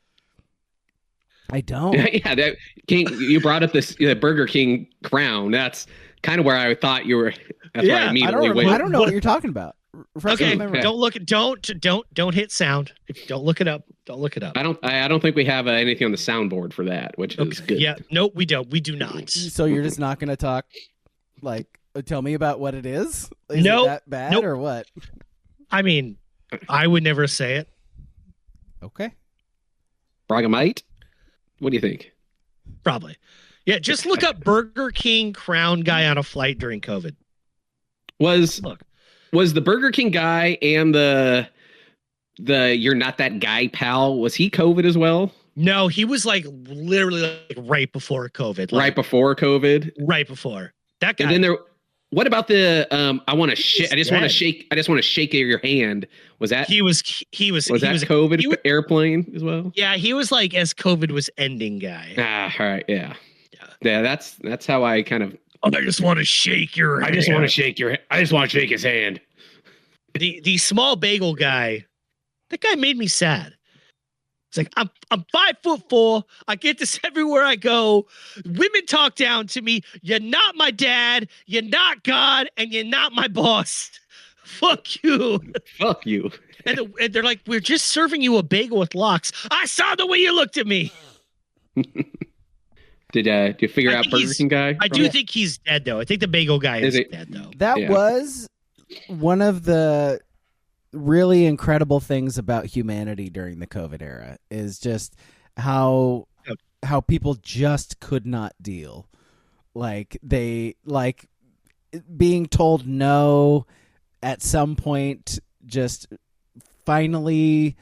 I don't. Yeah, that King. You brought up this Burger King crown. That's kind of where I thought you were. That's why I immediately went. I don't know what you're talking about. Okay, don't hit sound. Don't look it up. Don't look it up. I don't think we have anything on the soundboard for that, which is good. Yeah, no, we don't. We do not. So you're just not going to talk, like, tell me about what it is? Is it that bad or what? I mean, I would never say it. Okay. Braga might. What do you think? Probably. Yeah, just look up Burger King crown guy on a flight during COVID. Was the Burger King guy and the you're not that guy pal, was he COVID as well? No, he was like literally like right before COVID. Right before COVID. Right before that guy. And then what about the I want to shake. I just want to shake your hand. Was that was that COVID airplane as well? Yeah, he was like as COVID was ending guy. All right, yeah. That's how I kind of. I just want to shake your. I just want to shake his hand. The small bagel guy. That guy made me sad. It's like I'm 5'4". I get this everywhere I go. Women talk down to me. You're not my dad. You're not God, and you're not my boss. Fuck you. Fuck you. And they're like, we're just serving you a bagel with lox. I saw the way you looked at me. Did you figure out Burger King guy? I do think he's dead though. I think the bagel guy is dead though. That was one of the really incredible things about humanity during the COVID era is just how people just could not deal. Like being told no at some point, just finally,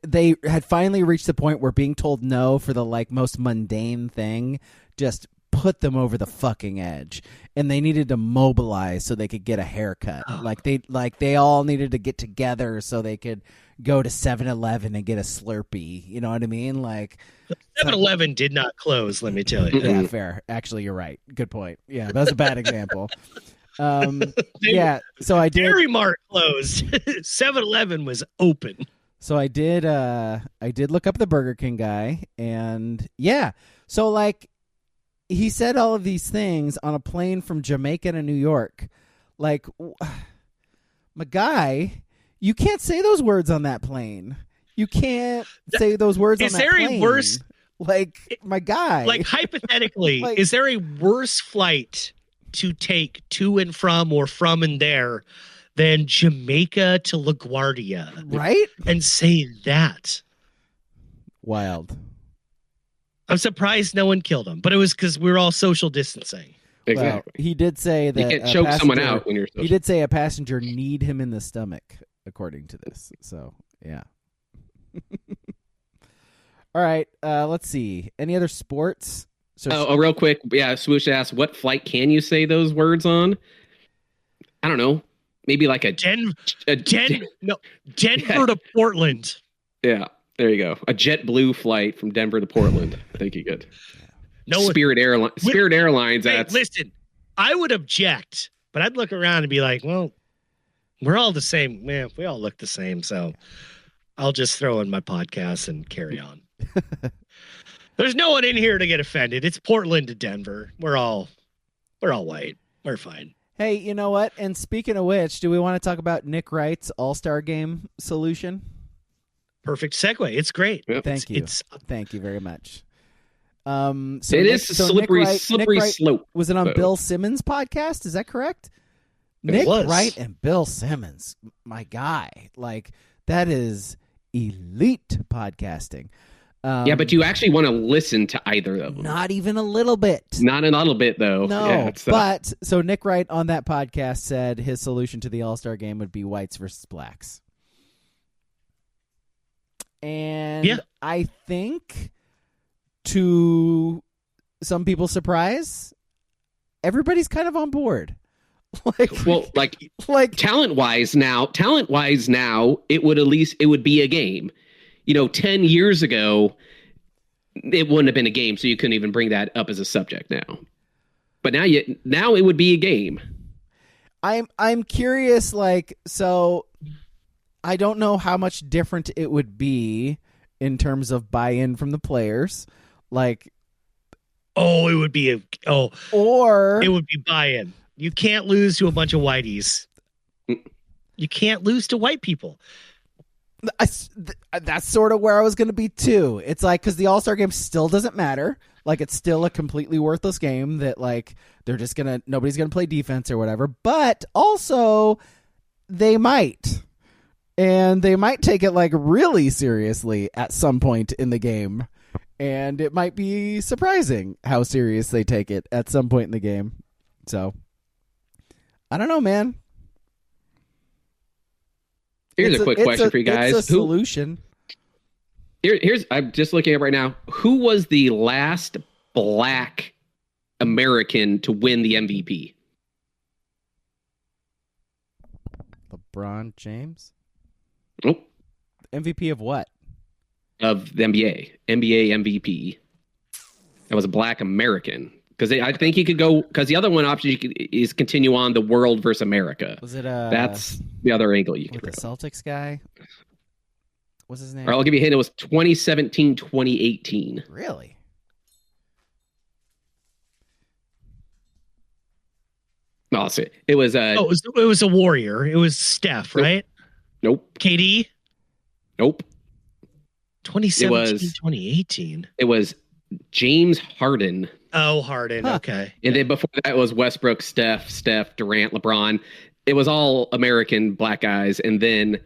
they had finally reached the point where being told no for the most mundane thing just put them over the fucking edge, and they needed to mobilize so they could get a haircut. They all needed to get together so they could go to 7-Eleven and get a Slurpee. You know what I mean? 7-Eleven did not close. Let me tell you. Yeah, fair. Actually, you're right. Good point. Yeah, that's a bad example. Yeah. So I did. Dairy Mart closed. 7-Eleven was open. So I did look up the Burger King guy, and yeah. So he said all of these things on a plane from Jamaica to New York. My guy, you can't say those words on that plane. You can't say those words on that plane. Is there a worse... my guy. Hypothetically, is there a worse flight to take to and from or from and there than Jamaica to LaGuardia? Right? And say that. Wild. I'm surprised no one killed him, but it was because we were all social distancing. Exactly. Well, he did say that you can't choke someone out when you're social. He did say a passenger kneed him in the stomach, according to this. So, yeah. All right. Let's see. Any other sports? Real quick. Yeah, Swoosh asked, what flight can you say those words on? I don't know. Maybe like Denver to Portland. Yeah. There you go. A JetBlue flight from Denver to Portland. I think you could. No Spirit Airlines. Listen, I would object, but I'd look around and be like, well, we're all the same. Man, we all look the same. So I'll just throw in my podcast and carry on. There's no one in here to get offended. It's Portland to Denver. We're all white. We're fine. Hey, you know what? And speaking of which, do we want to talk about Nick Wright's All-Star Game solution? Perfect segue. It's great. Yep. Thank you very much. It is a slippery slope. Was it on Bill Simmons' podcast? Is that correct? Nick Wright and Bill Simmons, my guy. That is elite podcasting. Yeah, but you actually want to listen to either of them. Not even a little bit. Not a little bit, though. No, yeah, but so Nick Wright on that podcast said his solution to the All-Star Game would be whites versus blacks. And I think, to some people's surprise, everybody's kind of on board. Talent-wise now, it would be a game. 10 years ago, it wouldn't have been a game, so you couldn't even bring that up as a subject now. But now it would be a game. I'm curious, so I don't know how much different it would be in terms of buy-in from the players. It would be or it would be buy-in. You can't lose to a bunch of whiteys. You can't lose to white people. That's sort of where I was going to be too. It's because the All-Star Game still doesn't matter. It's still a completely worthless game that nobody's going to play defense or whatever. But also they might. And they might take it really seriously at some point in the game. And it might be surprising how serious they take it at some point in the game. So I don't know, man. Here's a quick question for you guys. It's a solution. Here's I'm just looking at right now. Who was the last Black American to win the MVP? LeBron James? Nope. MVP of what? Of the NBA. NBA MVP. That was a Black American. Because I think he could go, because the other one option is continue on the world versus America. Was it that's the other angle you can the Celtics guy? What's his name? All right, I'll give you a hint. It was 2017, 2018. Really? No, it was it was a Warrior. It was Steph, right? Nope. KD? Nope. 2017, 2018. It was James Harden. Oh, Harden. Huh. Okay. And then before that was Westbrook, Steph, Durant, LeBron. It was all American Black guys. And then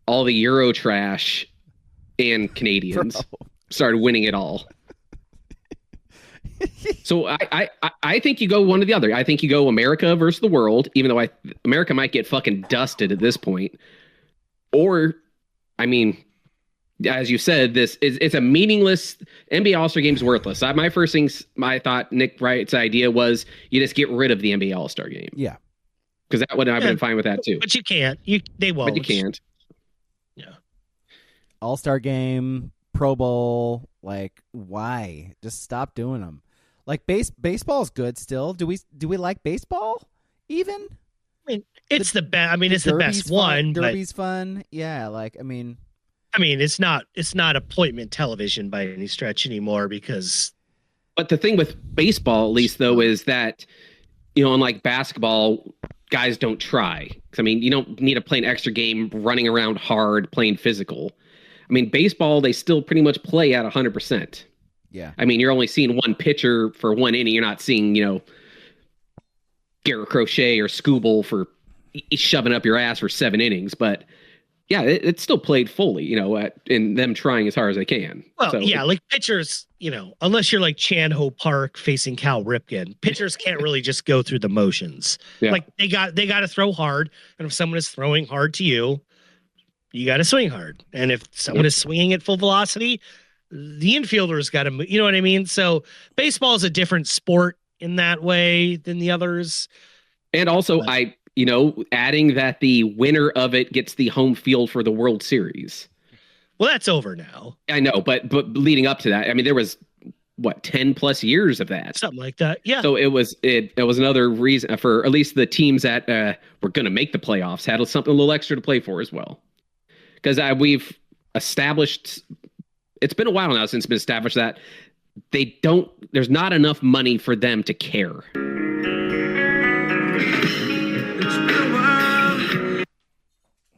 all the Euro trash and Canadians started winning it all. So I think you go one or the other. I think you go America versus the world, even though America might get fucking dusted at this point. Or, I mean, as you said, it's a meaningless NBA All-Star game is worthless. My first things I thought Nick Wright's idea was you just get rid of the NBA All-Star game. Yeah. Because that would have been fine with that too. But you can't. They won't. But you can't. Yeah. All-Star game, Pro Bowl, like why? Just stop doing them. Like baseball's good still. Do we like baseball even? I mean, it's the best. I mean, it's the best one. Derby's fun. Yeah, like I mean, it's not appointment television by any stretch anymore because. But the thing with baseball, at least though, is that unlike basketball, guys don't try. I mean, you don't need to play an extra game running around hard, playing physical. I mean, baseball, they still pretty much play at 100%. Yeah. I mean, you're only seeing one pitcher for one inning. You're not seeing, Garrett Crochet or Scooble for shoving up your ass for 7 innings. But yeah, it's still played fully, in them trying as hard as they can. Well, so, yeah, like pitchers, unless you're like Chan Ho Park facing Cal Ripken, pitchers can't really just go through the motions. Yeah. Like they got to throw hard. And if someone is throwing hard to you, you got to swing hard. And if someone is swinging at full velocity, the infielder's got to, you know what I mean? So baseball is a different sport in that way than the others. And also adding that the winner of it gets the home field for the World Series. Well, that's over now. I know, but leading up to that, I mean, there was 10 plus years of that. Something like that. Yeah. So it was another reason for at least the teams that were going to make the playoffs had something a little extra to play for as well. Because we've established, it's been a while now since it's been established that there's not enough money for them to care.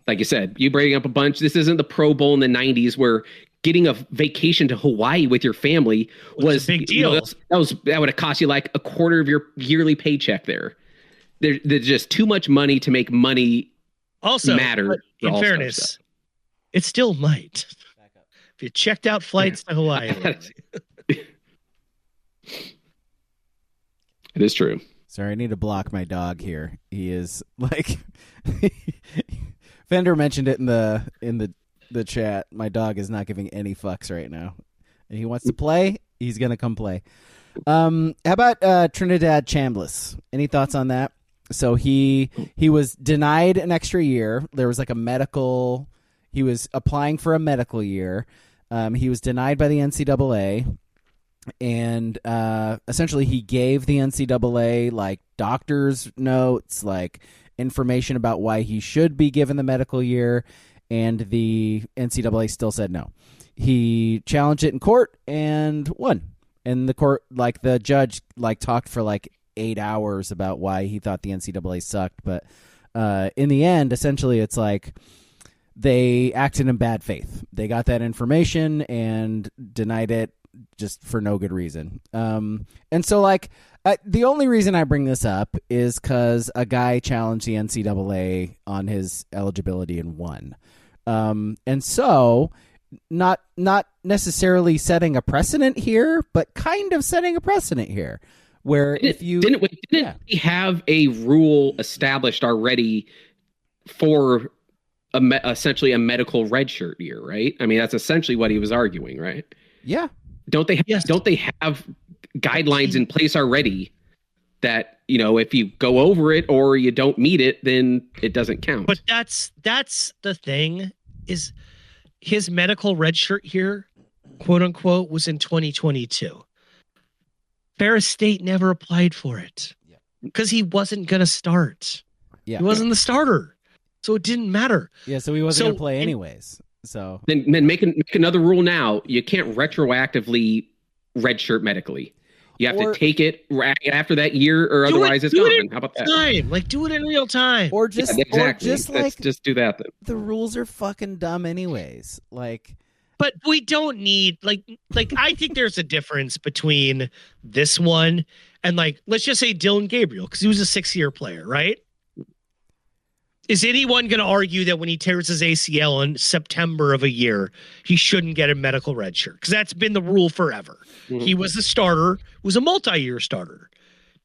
Like you said, you bring up a bunch. This isn't the Pro Bowl in the 90s where getting a vacation to Hawaii with your family was a big deal. That would have cost you like a quarter of your yearly paycheck there. There's just too much money to make money also matter. In fairness, it still might. If you checked out flights to Hawaii. It is true. Sorry, I need to block my dog here. He is like Fender mentioned it in the chat. My dog is not giving any fucks right now. And he wants to play, he's gonna come play. How about Trinidad Chambliss? Any thoughts on that? So he was denied an extra year. There was like he was applying for a medical year. He was denied by the NCAA. And essentially he gave the NCAA like doctor's notes, like information about why he should be given the medical year, and the NCAA still said no. He challenged it in court and won. And the court, like the judge, like talked for like 8 hours about why he thought the NCAA sucked. But in the end, essentially, it's like they acted in bad faith. They got that information and denied it just for no good reason. And so like the only reason I bring this up is because a guy challenged the NCAA on his eligibility and won. And so not necessarily setting a precedent here, but kind of setting a precedent here where if you didn't we have a rule established already for essentially a medical redshirt year, right? I mean, that's essentially what he was arguing, right? Yeah. Don't they have guidelines in place already that, you know, if you go over it or you don't meet it, then it doesn't count? But that's the thing, is his medical redshirt year, quote unquote, was in 2022. Ferris State never applied for it because he wasn't going to start. Yeah. He wasn't the starter. So it didn't matter. Yeah, so he wasn't going to play anyways. So then make another rule now. You can't retroactively redshirt medically. You have to take it after that year, or otherwise it's gone. How about that? Do it in real time. Or just, just do that then. The rules are fucking dumb anyways. Like, but we don't need like I think there's a difference between this one and, like, let's just say Dylan Gabriel, because he was a 6-year player, right? Is anyone going to argue that when he tears his ACL in September of a year, he shouldn't get a medical red shirt? Because that's been the rule forever. Mm-hmm. He was a starter, was a multi-year starter.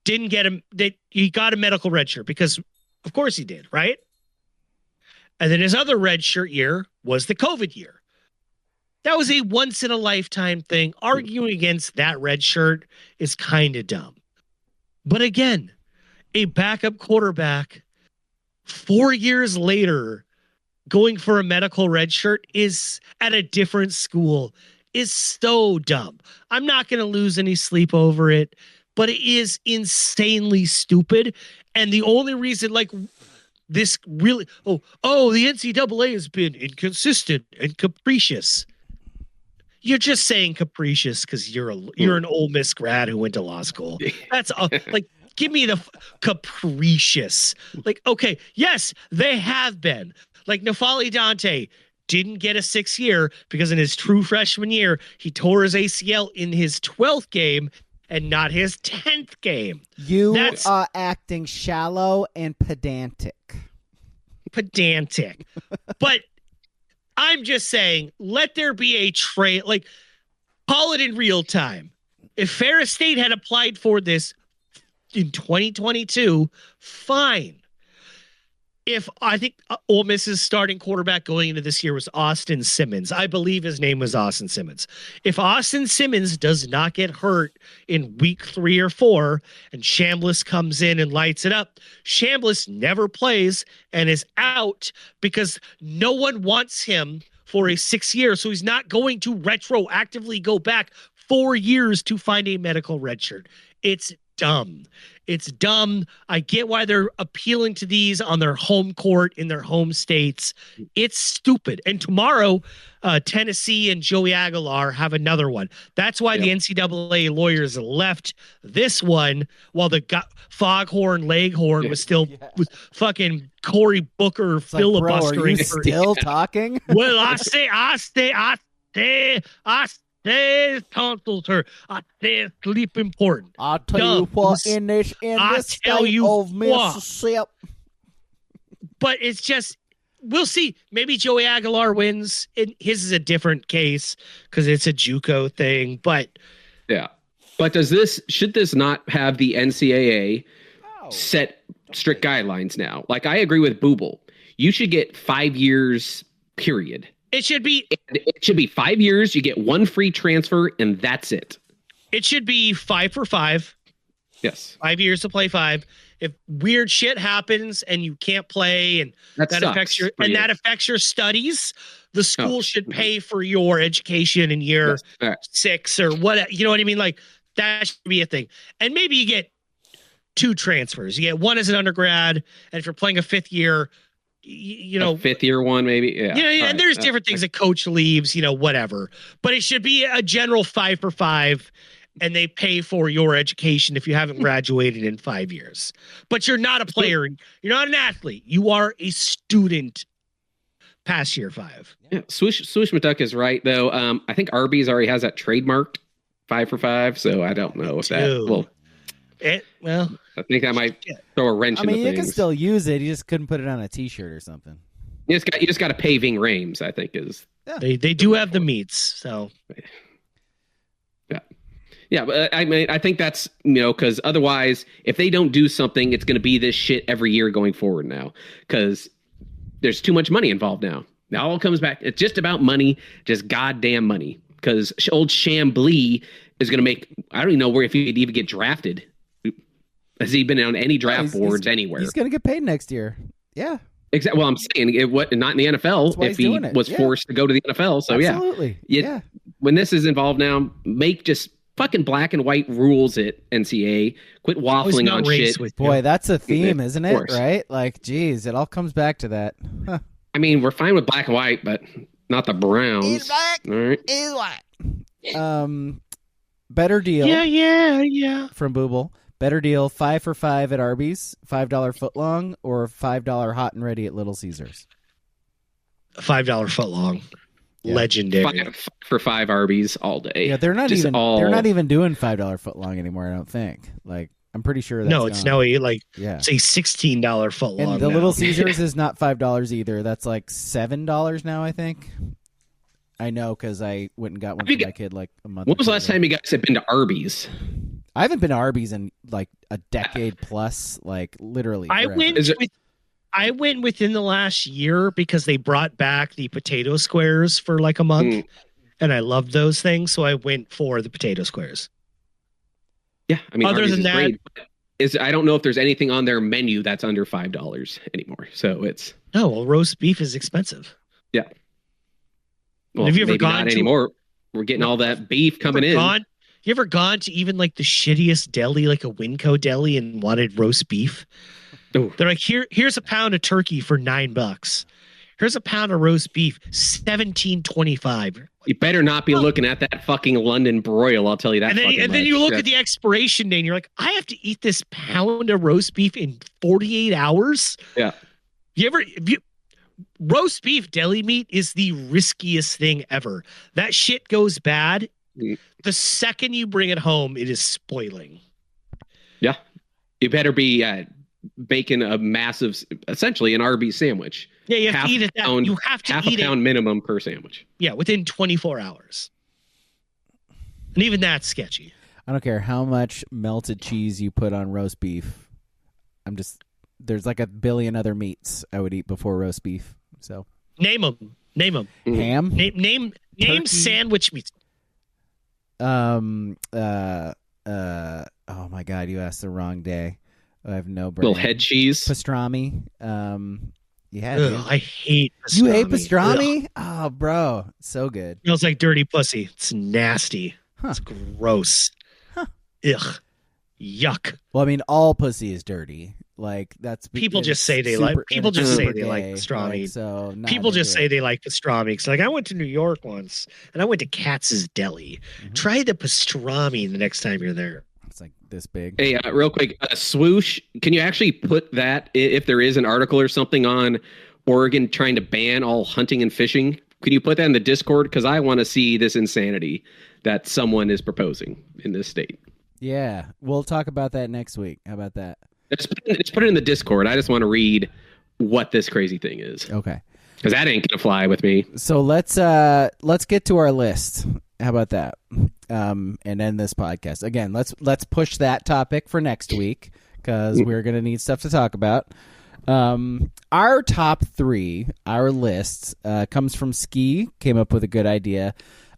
Didn't get him. He got a medical red shirt because, of course, he did, right? And then his other red shirt year was the COVID year. That was a once-in-a-lifetime thing. Arguing against that red shirt is kind of dumb. But again, a backup quarterback 4 years later going for a medical red shirt is at a different school is so dumb. I'm not going to lose any sleep over it, but it is insanely stupid. And the only reason, like, this really, the NCAA has been inconsistent and capricious. You're just saying capricious because you're an Ole Miss grad who went to law school. That's like, give me the capricious. Like, okay, yes, they have been. Like, Nafali Dante didn't get a 6th year because in his true freshman year, he tore his ACL in his 12th game and not his 10th game. That's are acting shallow and pedantic. But I'm just saying, let there be a trade. Like, call it in real time. If Ferris State had applied for this in 2022, fine. If I think Ole Miss's starting quarterback going into this year was Austin Simmons. I believe his name was Austin Simmons. If Austin Simmons does not get hurt in week 3 or 4 and Chambliss comes in and lights it up, Chambliss never plays and is out because no one wants him for a 6th year. So he's not going to retroactively go back 4 years to find a medical redshirt. It's dumb. It's dumb. I get why they're appealing to these on their home court in their home states. It's stupid. And tomorrow, Tennessee and Joey Aguilar have another one. That's why the NCAA lawyers left this one while the Foghorn Leghorn was still with fucking Cory Booker filibustering. Bro, are you still talking? Well, I tonsils hurt. I say sleep important. I'll tell you what, in this state of Mississippi. But it's just, we'll see. Maybe Joey Aguilar wins. His is a different case because it's a JUCO thing. But yeah. But should this not have the NCAA set strict guidelines now? Like, I agree with Booble. You should get 5 years, period. It should be 5 years. You get one free transfer, and that's it. It should be 5 for 5. Yes, 5 years to play 5. If weird shit happens and you can't play, and that affects your studies, the school should pay for your education in year 6 or what. You know what I mean? Like, that should be a thing. And maybe you get 2 transfers. You get one as an undergrad, and if you're playing a 5th year. You know, 5th year one, maybe. Yeah. And there's different things. A coach leaves, whatever. But it should be a general 5 for 5, and they pay for your education if you haven't graduated in 5 years. But you're not a player. You're not an athlete. You are a student past year 5. Yeah. Swoosh McDuck is right, though. I think Arby's already has that trademarked 5 for 5, so I don't know if that will. I think that might throw a wrench in the things. You can still use it. You just couldn't put it on a T-shirt or something. You just got to pay Ving Rhames, I think is. Yeah. They do have the meats, so. Yeah, but I mean, I think that's, because otherwise, if they don't do something, it's going to be this shit every year going forward now, because there's too much money involved now. Now all comes back. It's just about money, just goddamn money, because old Chambliss is going to make, I don't even know where if he'd even get drafted. Has he been on any draft boards anywhere? He's going to get paid next year. Yeah. Exactly. Well, I'm saying not in the NFL if he was forced to go to the NFL. So absolutely. Yeah. When this is involved now, make just fucking black and white rules at NCAA. Quit waffling on shit. Boy, that's a theme, isn't it? Right? Like, geez, it all comes back to that. Huh. I mean, we're fine with black and white, but not the Browns. He's black. All right. He's white. Better deal. Yeah. From Booble. Better deal, 5 for $5 at Arby's, $5 footlong, or $5 hot and ready at Little Caesars. $5 footlong. Yeah. Legendary. 5 for $5 Arby's all day. Yeah, they're not even doing $5 footlong anymore, I don't think. Like, I'm pretty sure that's it's now it's a $16 footlong. And the Little Caesars is not $5 either. That's like $7 now, I think. I know because I went and got one for my kid like a month ago. When was the last time you guys have been to Arby's? I haven't been to Arby's in like a decade plus, like literally. I went within the last year because they brought back the potato squares for like a month, and I loved those things, so I went for the potato squares. Yeah, I mean, other Arby's than that, I don't know if there's anything on their menu that's under $5 anymore. So it's roast beef is expensive. Yeah. Well, have you ever gone anymore? We're getting all that beef coming in. You ever gone to even like the shittiest deli, like a Winco deli, and wanted roast beef? Ooh. They're like, here's a pound of turkey for $9. Here's a pound of roast beef, $17.25. You better not be looking at that fucking London broil. I'll tell you that. And then you look at the expiration date, and you're like, I have to eat this pound of roast beef in 48 hours. Yeah. Roast beef deli meat is the riskiest thing ever. That shit goes bad. The second you bring it home, it is spoiling. Yeah. You better be baking a massive, essentially an Arby's sandwich. Yeah, you have to eat it. You have to eat half a pound minimum per sandwich. Yeah, within 24 hours. And even that's sketchy. I don't care how much melted cheese you put on roast beef. There's like a billion other meats I would eat before roast beef. So name them. Ham. Name sandwich meats. Oh my God, you asked the wrong day. I have no brain. Little head cheese. Pastrami. Yeah. I hate pastrami. You hate pastrami? Ugh. Oh, bro. So good. It smells like dirty pussy. It's nasty. Huh. It's gross. Huh. Ugh. Yuck. Well, I mean, all pussy is dirty. Like that's people just say they like pastrami. People just say they like pastrami. Like I went to New York once and I went to Katz's Deli. Mm-hmm. Try the pastrami the next time you're there. It's like this big. Hey, real quick, swoosh. Can you actually put that if there is an article or something on Oregon trying to ban all hunting and fishing? Can you put that in the Discord? Because I want to see this insanity that someone is proposing in this state. Yeah, we'll talk about that next week. How about that? Just put it in the Discord. I just want to read what this crazy thing is. Okay. Because that ain't gonna fly with me. So let's get to our list. How about that? And end this podcast. Again, let's push that topic for next week because we're gonna need stuff to talk about. Our top 3, our list comes from Ski. Came up with a good idea.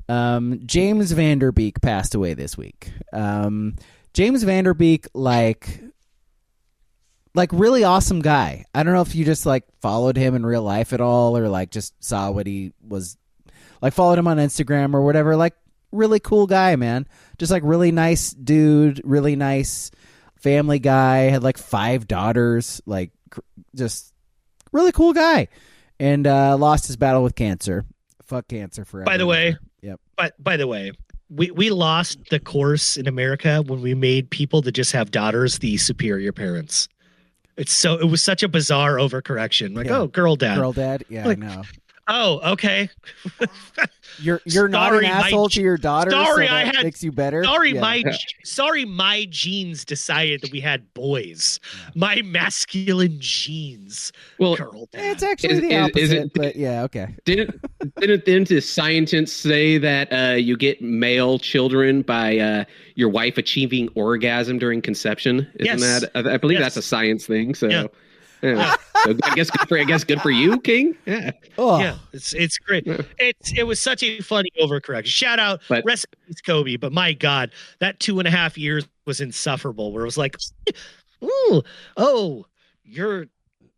James Vanderbeek passed away this week. James Vanderbeek, like really awesome guy. I don't know if you just like followed him in real life at all or like just saw what he was like, followed him on Instagram or whatever. Like really cool guy, man. Just like really nice dude, really nice family guy, had like 5 daughters, like just really cool guy. And lost his battle with cancer. Fuck cancer forever. By the way, yep. By the way, we lost the course in America when we made people that just have daughters the superior parents. It was such a bizarre overcorrection. Like, oh, girl dad. Girl dad? Yeah, like, I know. Oh, okay. You're not an asshole to your daughter. Sorry, so that makes you better. Sorry, my genes decided that we had boys. Yeah. My masculine genes. Well, it's actually the opposite. But yeah, okay. Didn't the scientists say that you get male children by your wife achieving orgasm during conception? Isn't that? I believe that's a science thing. So. Yeah. Yeah. So I guess good for you, King. Yeah. Oh. Yeah, it's great. It was such a funny overcorrection. Shout out, rest in peace, Kobe. But my God, that 2.5 years was insufferable. Where it was like, oh, your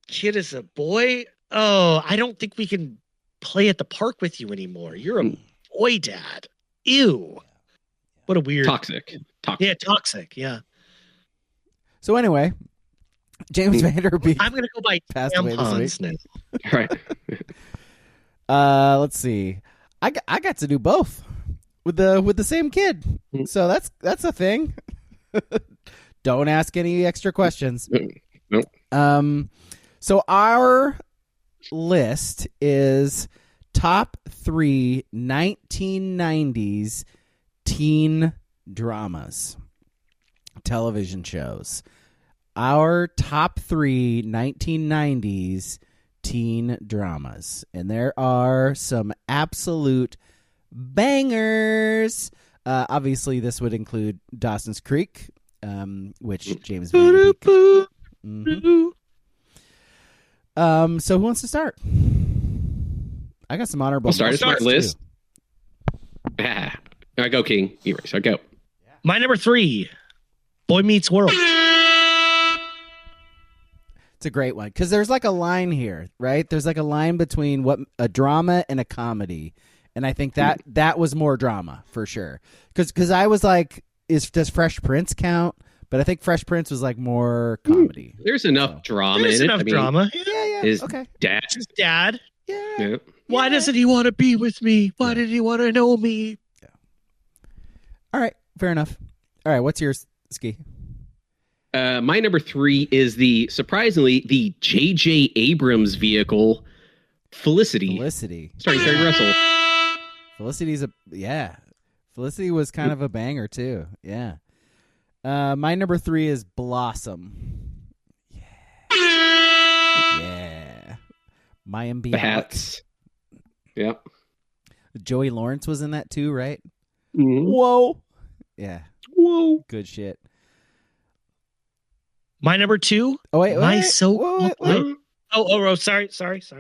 kid is a boy. Oh, I don't think we can play at the park with you anymore. You're a boy dad. Ew. What a weird toxic. Yeah, toxic. Yeah. So anyway. James Vanderbeek. I'm gonna go buy tampons now. Right. Let's see. I got to do both with the same kid, so that's a thing. Don't ask any extra questions. Nope. So our list is top 3 1990s teen dramas, television shows. Our top 3 1990s teen dramas. And there are some absolute bangers. Obviously, this would include Dawson's Creek, which James Vanderbeek. So who wants to start? I got some honorable. I'll start list. I go, King. I go. My number 3, Boy Meets World. It's a great one because there's like a line here, right? There's like a line between what a drama and a comedy, and I think that was more drama for sure. Because I was like, does Fresh Prince count? But I think Fresh Prince was like more comedy. There's enough drama There's in it. Enough drama. Yeah. His okay. His dad. Yeah. Why doesn't he want to be with me? Why did he want to know me? Yeah. All right. Fair enough. All right. What's yours, Ski? My number 3 is surprisingly the J.J. Abrams vehicle, Felicity. Starring Terry Russell. Felicity was kind of a banger too. Yeah. My number 3 is Blossom. Yeah. Mayim Bialik. The hats. Yep. Joey Lawrence was in that too, right? Mm-hmm. Whoa. Yeah. Whoa. Good shit. My number 2. Oh wait. Wait. Oh, sorry.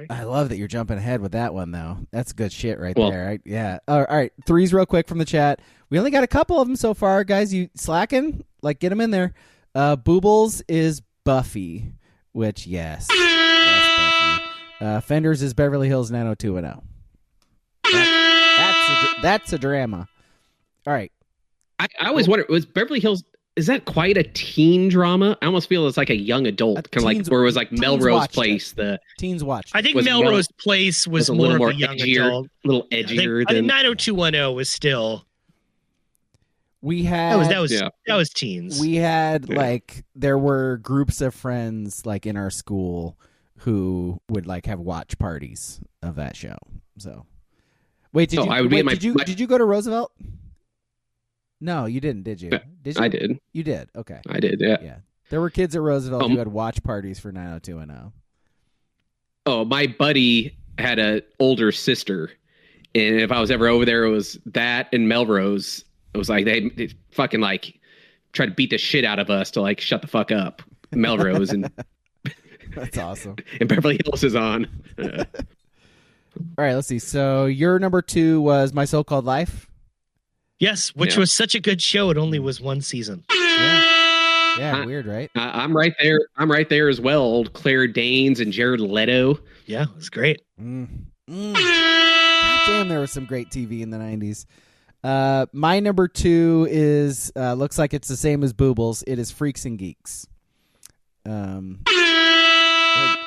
I love that you're jumping ahead with that one though. That's good shit right there. Right? Yeah. All right. 3s real quick from the chat. We only got a couple of them so far, guys. You slacking? Like, get them in there. Boobles is Buffy, which yes, Buffy. Fenders is Beverly Hills 90210. That's a drama. All right. I always wondered, was Beverly Hills, is that quite a teen drama? I almost feel it's like a young adult, kind of like where it was like Melrose Place. The teens watched. I think Melrose Place was more of a young adult, a little edgier. I think 90210 was still. We had that was teens. We had like there were groups of friends like in our school who would like have watch parties of that show. So wait, did you go to Roosevelt? No, you didn't, did you? Did you? I did. You did? Okay. I did, yeah. Yeah. There were kids at Roosevelt who had watch parties for 90210. Oh, my buddy had an older sister, and if I was ever over there, it was that and Melrose. It was like they fucking like try to beat the shit out of us to like shut the fuck up. Melrose and that's awesome. And Beverly Hills is on. All right, let's see. So your number 2 was My So-Called Life. Yes, which was such a good show. It only was 1 season. Yeah, weird, right? I'm right there. I'm right there as well. Old Claire Danes and Jared Leto. Yeah, it was great. God damn, there was some great TV in the 90s. My number 2 is looks like it's the same as Boobles. It is Freaks and Geeks.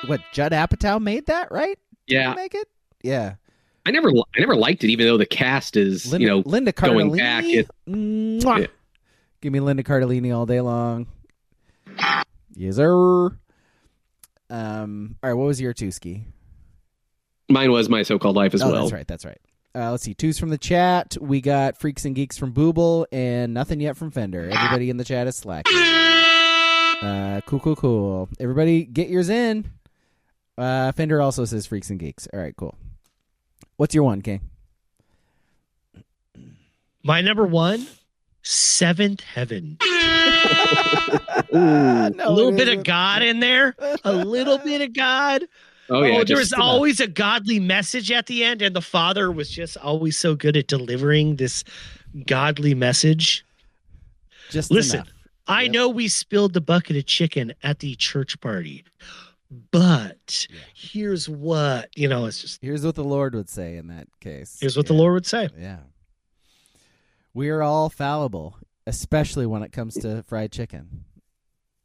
What Judd Apatow made that, right? Yeah, make it. Yeah, I never liked it, even though the cast is Linda going Cardellini. back. Yeah. Give me Linda Cardellini all day long. Yes, sir. All right, what was your 2, Ski? Mine was My So-Called Life as well. That's right. Let's see. 2s from the chat. We got Freaks and Geeks from Booble and nothing yet from Fender. Everybody in the chat is slacking. Cool. Everybody get yours in. Fender also says Freaks and Geeks. All right, cool. What's your one, King? My number 1, Seventh Heaven. No, a little bit of God in there. A little bit of God. Oh, yeah. There was always a godly message at the end, and the father was just always so good at delivering this godly message. Just listen, enough. I know we spilled the bucket of chicken at the church party, but here's what, it's just. Here's what the Lord would say in that case. Here's what the Lord would say. Yeah. We are all fallible, especially when it comes to fried chicken.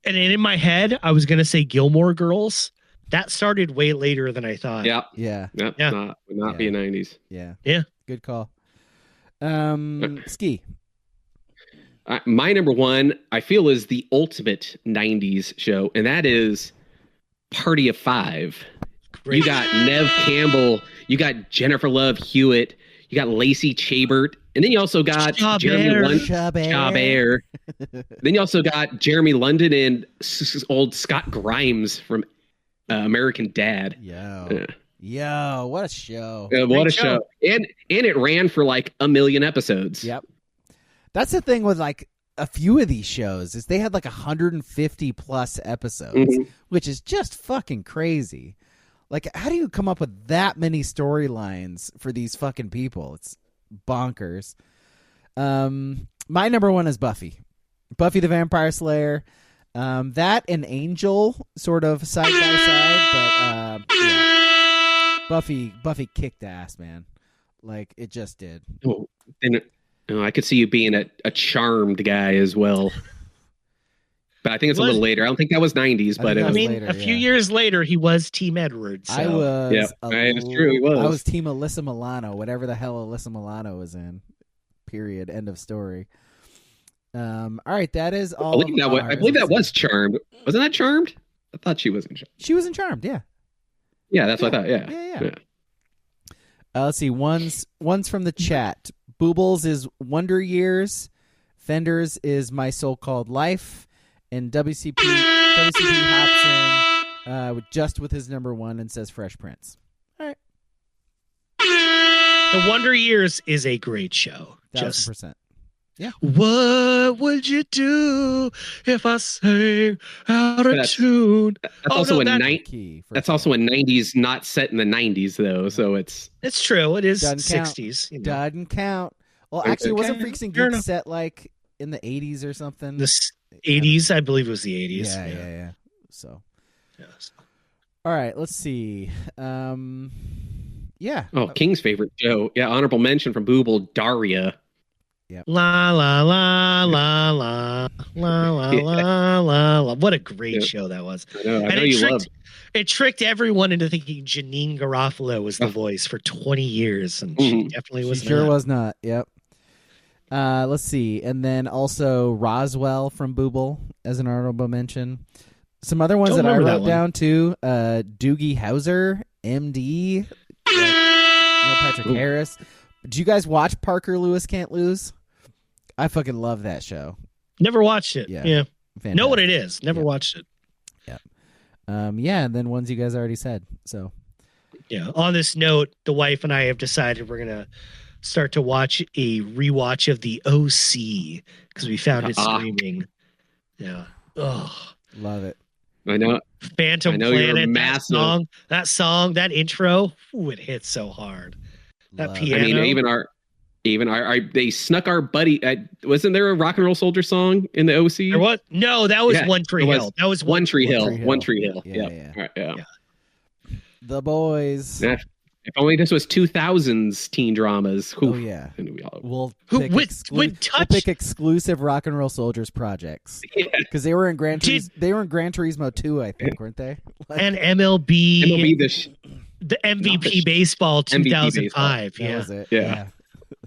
And in my head, I was going to say Gilmore Girls. That started way later than I thought. Yeah. Not be 90s. Yeah. Good call. Ski. My number 1, I feel, is the ultimate 90s show, and that is Party of 5. Great. You got Nev Campbell, you got Jennifer Love Hewitt, you got Lacey Chabert, and then you also got Jeremy London. Then you also got Jeremy London and old Scott Grimes from American Dad. Yo, what a show. What a show. And it ran for like 1 million episodes. Yep. That's the thing with like a few of these shows is they had like 150 plus episodes, which is just fucking crazy. Like, how do you come up with that many storylines for these fucking people? It's bonkers. My number 1 is Buffy the Vampire Slayer. That and Angel sort of side by side, but Buffy kicked ass, man. Like, it just did. Oh, and I could see you being a Charmed guy as well. But I think it's a little later. I don't think that was 90s, but I mean, a few years later, he was Team Edward. So. I was. Yeah, it's true. He was. I was Team Alyssa Milano, whatever the hell Alyssa Milano was in. Period. End of story. All right, that is all. I believe that was Charmed. Wasn't that Charmed? I thought she was in Charmed. She was in Charmed. Yeah. Yeah, that's what I thought. Yeah. Let's see. One's from the chat. Boobles is Wonder Years. Fenders is My So-Called Life. And WCP hops in with his number 1 and says Fresh Prince. All right. The Wonder Years is a great show. 1,000%. Yeah. What would you do if I sang out of tune? That's also a 90s, not set in the 90s though. So it's true. It is doesn't 60s. Count. Doesn't count. Well, actually, wasn't Freaks and Geeks set like in the 80s or something? The 80s, I believe it was the 80s. Yeah. So. All right. Let's see. Yeah. Oh, King's favorite show. Yeah. Honorable mention from Booble, Daria. Yep. La la la la la la la la la. What a great show that was! I know you loved. It tricked everyone into thinking Janine Garofalo was the voice for 20 years, and she definitely was. She sure was not. Yep. Let's see, and then also Roswell from Booble as an honorable mention. Some other ones that I wrote down too: Doogie Howser, MD, Neil Patrick Harris. Do you guys watch Parker Lewis Can't Lose? I fucking love that show. Never watched it. Yeah. Fantastic. Know what it is. Never watched it. Yeah. And then ones you guys already said. So. Yeah. On this note, the wife and I have decided we're gonna start to watch a rewatch of the OC because we found it streaming. Yeah. Oh. Love it. I know. Phantom Planet. That song, that intro. Ooh, it hits so hard. That piano. I mean, even our they snuck our buddy. Wasn't there a Rock and Roll Soldier song in the OC? There was? No, that was One Tree Hill. That was One Tree Hill. One Tree Hill. Yeah. Right, yeah. The Boys. Yeah. If only this was 2000s teen dramas. Oh yeah. We'll pick exclusive Rock and Roll Soldiers projects because they were in Gran Turismo 2, I think, weren't they? And MLB the MVP baseball 2005. That was it. Yeah.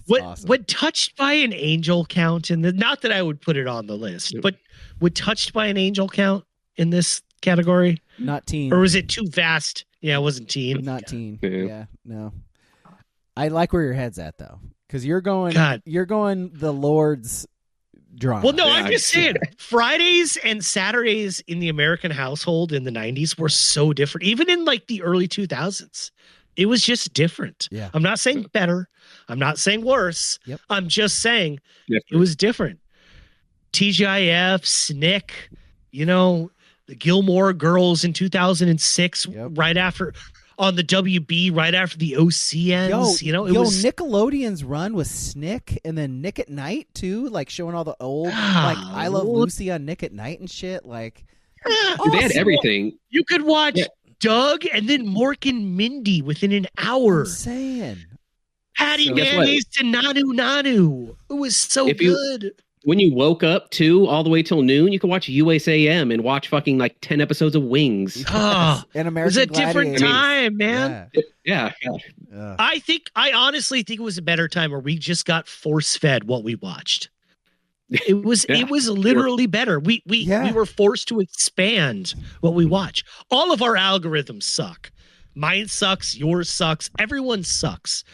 Awesome. Would Touched by an Angel count in the? Not that I would put it on the list, but would Touched by an Angel count in this category? Not teen, or was it too vast? Yeah, it wasn't teen. Not teen. Yeah, no. I like where your head's at though, because you're going the Lord's drama. Well, no, I'm just saying Fridays and Saturdays in the American household in the 90s were so different. Even in like the early 2000s, it was just different. Yeah. I'm not saying better. I'm not saying worse. Yep. I'm just saying it was different. TGIF, SNCC, the Gilmore Girls in 2006, right after on the WB, right after the OC ends. It was Nickelodeon's run with SNCC and then Nick at Night too, like showing all the old like I Love Lucy on Nick at Night and shit. Like they had everything. You could watch Doug and then Mork and Mindy within an hour. I'm saying Patty Mayonnaise to Nanu. It was so good. When you woke up too, all the way till noon, you could watch USAM and watch fucking like 10 episodes of Wings. And American it was a different time, man. Yeah. I honestly think it was a better time where we just got force fed what we watched. It was literally better. We were forced to expand what we watch. All of our algorithms suck. Mine sucks. Yours sucks. Everyone sucks.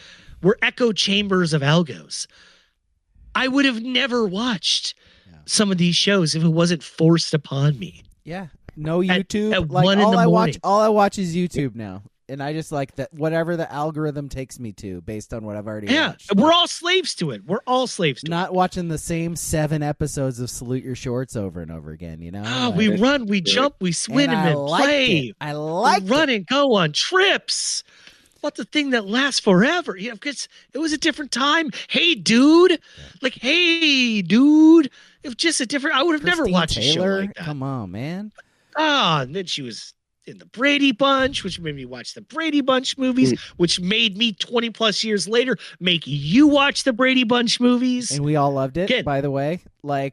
We're echo chambers of algos. I would have never watched some of these shows if it wasn't forced upon me. Yeah. No YouTube. At like 1 in the morning. All I watch is YouTube now. And I just like that whatever the algorithm takes me to based on what I've already watched. Yeah. We're all slaves to it. Not watching the same 7 episodes of Salute Your Shorts over and over again, we run, we jump, we swim and play. I like run and go on trips. What's the thing that lasts forever? Because it was a different time. Hey, dude. It was just a different. I would have never watched Taylor? a show like that. Come on, man. And then she was in the Brady Bunch, which made me watch the Brady Bunch movies, which made me 20 plus years later make you watch the Brady Bunch movies. And we all loved it, by the way. The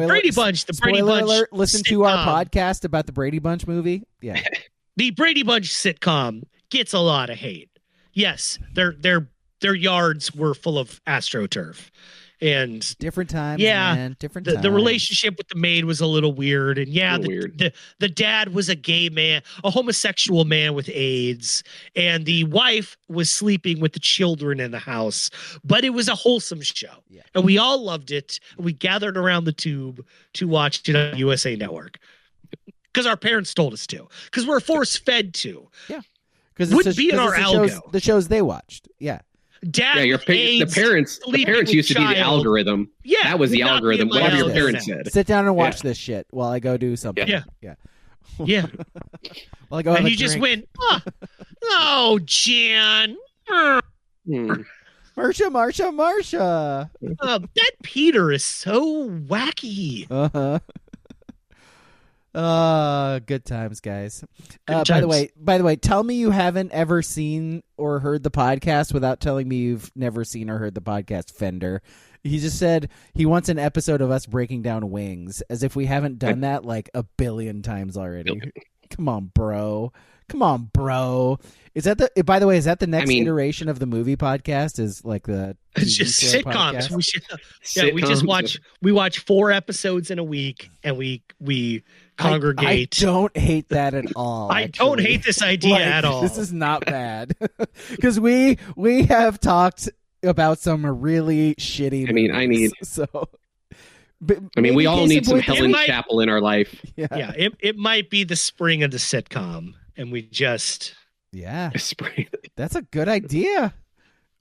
Brady Bunch, alert, listen sitcom. to our podcast about the Brady Bunch movie. Yeah. The Brady Bunch sitcom gets a lot of hate. Yes, their yards were full of AstroTurf, and different times. Man. Different times. The relationship with the maid was a little weird, and the dad was a gay man, a homosexual man with AIDS, and the wife was sleeping with the children in the house. But it was a wholesome show, and we all loved it. We gathered around the tube to watch it on USA Network because our parents told us to, because we're force fed to. Yeah. Would be in our algo. The shows they watched. Yeah. Dad, the parents used to be the algorithm. Yeah. That was the algorithm. Whatever your parents said. Sit down and watch this shit while I go do something. Yeah. While I go and you just went, oh, Jan. Marsha. That Peter is so wacky. Uh-huh. Good times, guys. By the way, tell me you haven't ever seen or heard the podcast without telling me you've never seen or heard the podcast, Fender. He just said he wants an episode of us breaking down Wings, as if we haven't done that like a billion times already. Come on, bro. Is that by the way, is that the next iteration of the movie podcast? Is like the it's just sitcoms. We just watch 4 episodes in a week, and we congregate. I don't hate that at all. I don't hate this idea at all. This is not bad because we have talked about some really shitty movies, we all need some Helen Chapel in our life. Yeah. It might be the spring of the sitcom, and we just spring. That's a good idea.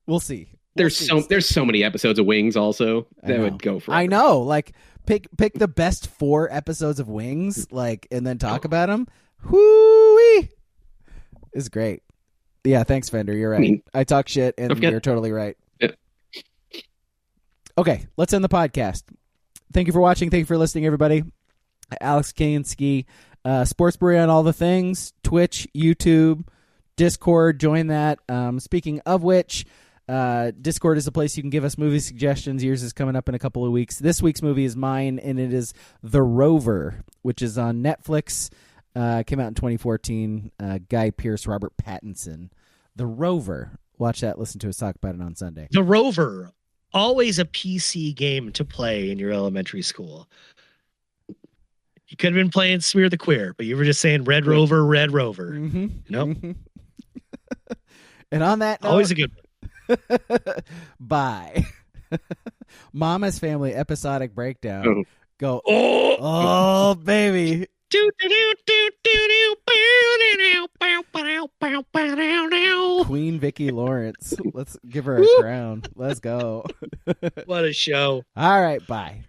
We'll see. There's so many episodes of Wings also that would go for. I know, like pick the best 4 episodes of Wings, and then talk about them. Whoo-wee! It's great. Yeah, thanks, Fender. You're right. I talk shit, and you're totally right. Yeah. Okay, let's end the podcast. Thank you for watching. Thank you for listening, everybody. Alex Kansky, Sports Brewery on all the things, Twitch, YouTube, Discord. Join that. Speaking of which, Discord is a place you can give us movie suggestions. Yours is coming up in a couple of weeks. This week's movie is mine, and it is The Rover, which is on Netflix. Came out in 2014. Guy Pearce, Robert Pattinson. The Rover. Watch that. Listen to us talk about it on Sunday. The Rover. Always a PC game to play in your elementary school. You could have been playing Smear the Queer, but you were just saying Red Rover, Red Rover. Mm-hmm. You know? Mm-hmm. And on that note, always a good one. Bye. Mama's Family episodic breakdown. Oh. Go. Oh, baby. Queen Vicki Lawrence. Let's give her a crown. Let's go. What a show. All right. Bye.